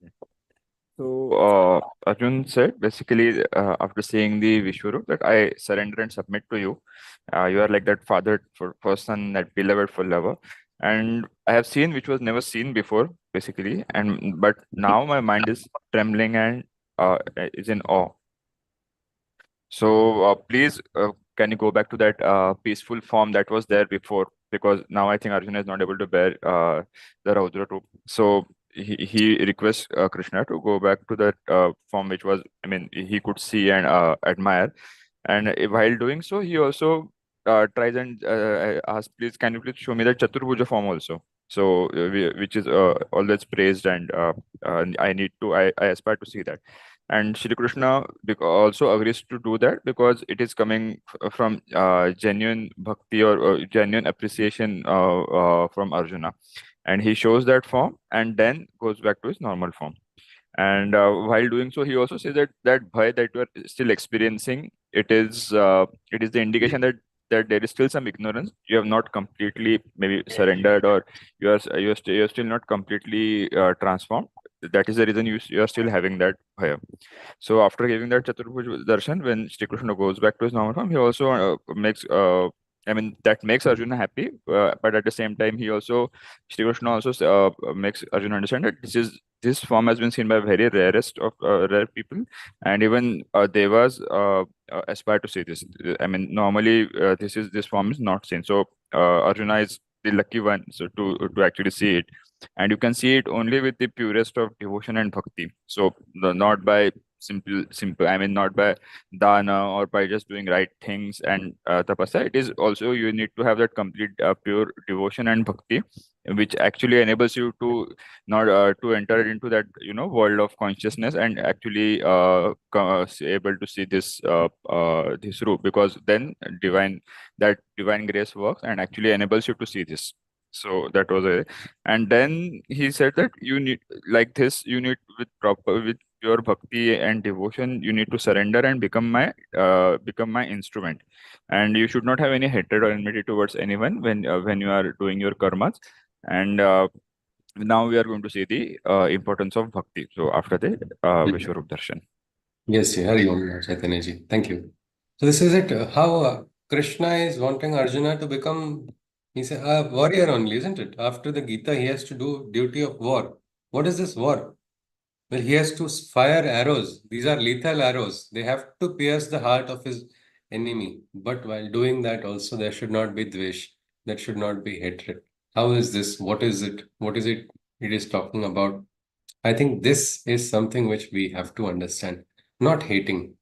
So Arjun said basically after seeing the Vishwaroop that I surrender and submit to you. You are like that father for person, that beloved for lover. And I have seen which was never seen before, basically. And but now my mind is trembling and is in awe. So please, can you go back to that peaceful form that was there before? Because now I think Arjuna is not able to bear the Raudra roop. So he requests Krishna to go back to that form which was, I mean, he could see and admire. And while doing so, he also tries and asks, please, can you please show me the Chaturbhuja form also? So which is always praised, and I aspire to see that. And Shri Krishna also agrees to do that because it is coming from genuine bhakti or genuine appreciation from Arjuna. And he shows that form and then goes back to his normal form. And while doing so, he also says that that bhai that you are still experiencing, it is the indication that there is still some ignorance. You have not completely maybe surrendered, or you're still not completely transformed. That is the reason you are still having that bhaya. So after giving that Chaturbhuj darshan, when Shri Krishna goes back to his normal form, he also makes I mean, that makes Arjuna happy, but at the same time, Shri Krishna also makes Arjuna understand that this form has been seen by very rarest of rare people, and even devas aspire to see this. I mean, normally this form is not seen. So Arjuna is the lucky one, so to actually see it, and you can see it only with the purest of devotion and bhakti. So not by simple. I mean, not by dana or by just doing right things and tapasya. It is also you need to have that complete pure devotion and bhakti, which actually enables you to not to enter into that world of consciousness and actually able to see this root, because then divine grace works and actually enables you to see this. So that was it. And then he said that you need, like this, you need with your bhakti and devotion, you need to surrender and become my instrument. And you should not have any hatred or enmity towards anyone when you are doing your karmas. And now we are going to see the importance of bhakti. So after the Vishwarup Darshan.
Yes, Hari Om, Chaitanya ji. Thank you. So this is it. How Krishna is wanting Arjuna to become, he's a warrior only, isn't it? After the Gita, he has to do duty of war. What is this war? Well, he has to fire arrows. These are lethal arrows. They have to pierce the heart of his enemy. But while doing that, also there should not be dvesh. There should not be hatred. How is this? What is it? What is it? It is talking about. I think this is something which we have to understand. Not hating,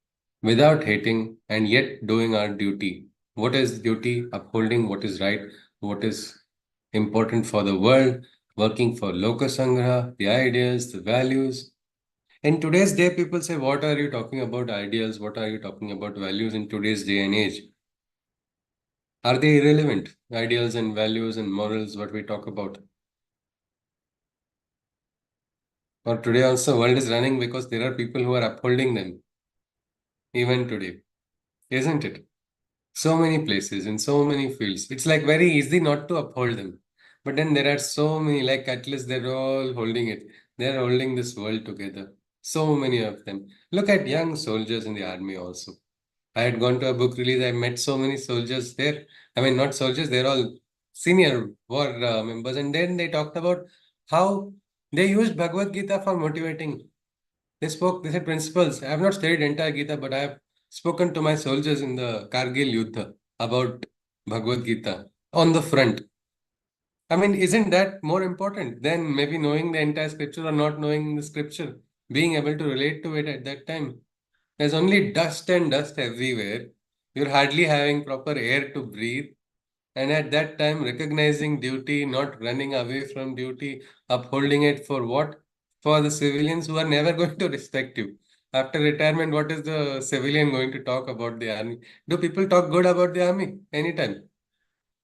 without hating, and yet doing our duty. What is duty? Upholding what is right, what is important for the world, working for Loka Sangraha, the ideas, the values. In today's day, people say, what are you talking about ideals? What are you talking about values in today's day and age? Are they irrelevant? Ideals and values and morals, what we talk about. Or today also, world is running because there are people who are upholding them, even today, isn't it? So many places in so many fields. It's like very easy not to uphold them. But then there are so many, like at least they're all holding it. They're holding this world together. So many of them. Look at young soldiers in the army also. I had gone to a book release. I met so many soldiers there. I mean, not soldiers, they're all senior war members. And then they talked about how they used Bhagavad Gita for motivating. They said principles. I have not studied entire Gita, but I have spoken to my soldiers in the Kargil Yuddha about Bhagavad Gita on the front. I mean, isn't that more important than maybe knowing the entire scripture or not knowing the scripture? Being able to relate to it at that time. There's only dust and dust everywhere. You're hardly having proper air to breathe. And at that time, recognizing duty, not running away from duty, upholding it for what? For the civilians who are never going to respect you. After retirement, what is the civilian going to talk about the army? Do people talk good about the army anytime?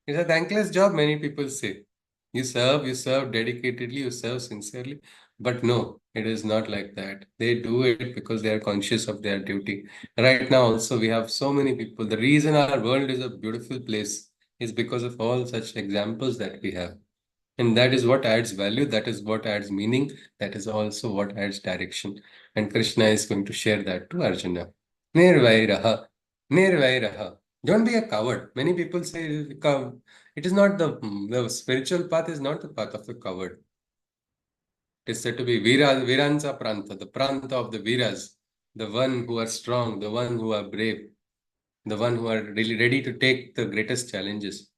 It's a thankless job, many people say. You serve dedicatedly, you serve sincerely. But no, it is not like that. They do it because they are conscious of their duty. Right now, also, we have so many people. The reason our world is a beautiful place is because of all such examples that we have. And that is what adds value, that is what adds meaning, that is also what adds direction. And Krishna is going to share that to Arjuna. Nirvairaha, Nirvairaha. Don't be a coward. Many people say it is not the spiritual path is not the path of the coward. It is said to be Viransa Pranta, the Pranta of the Viras, the one who are strong, the one who are brave, the one who are really ready to take the greatest challenges.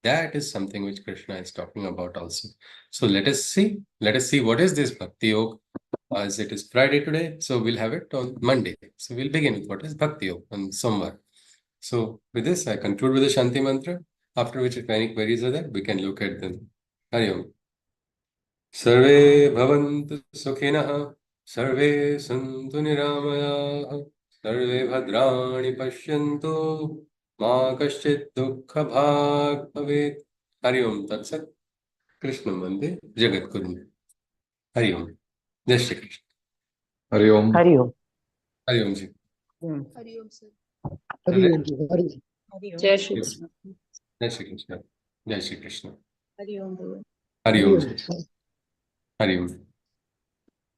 That is something which Krishna is talking about also. So let us see. Let us see what is this Bhakti Yoga. As it is Friday today, so we'll have it on Monday. So we'll begin with what is Bhakti Yoga on Somvar. So with this, I conclude with the Shanti Mantra, after which if any queries are there, we can look at them. Hari Om. Sarve bhavantu sukhinah, sarve santu niramayah, sarve bhadrani pashyantu, ma kaschit dukkha bhag bhavet. Hari Om Tat Sat. Krishna Mande Jagat Guru. Hari Om. Jai Shri Krishna.
Hari Om.
Hari Om.
Hari Om Ji.
Hari Om, sir.
Hari Om Ji, Hari Om.
Jai Shri
Yes.
Krishna.
Jai Shri Krishna. Jai Shri Krishna.
Hari Om, Bhagavan.
Hari
Hari
Om
Om
Ji.
Ji.
Hari Om.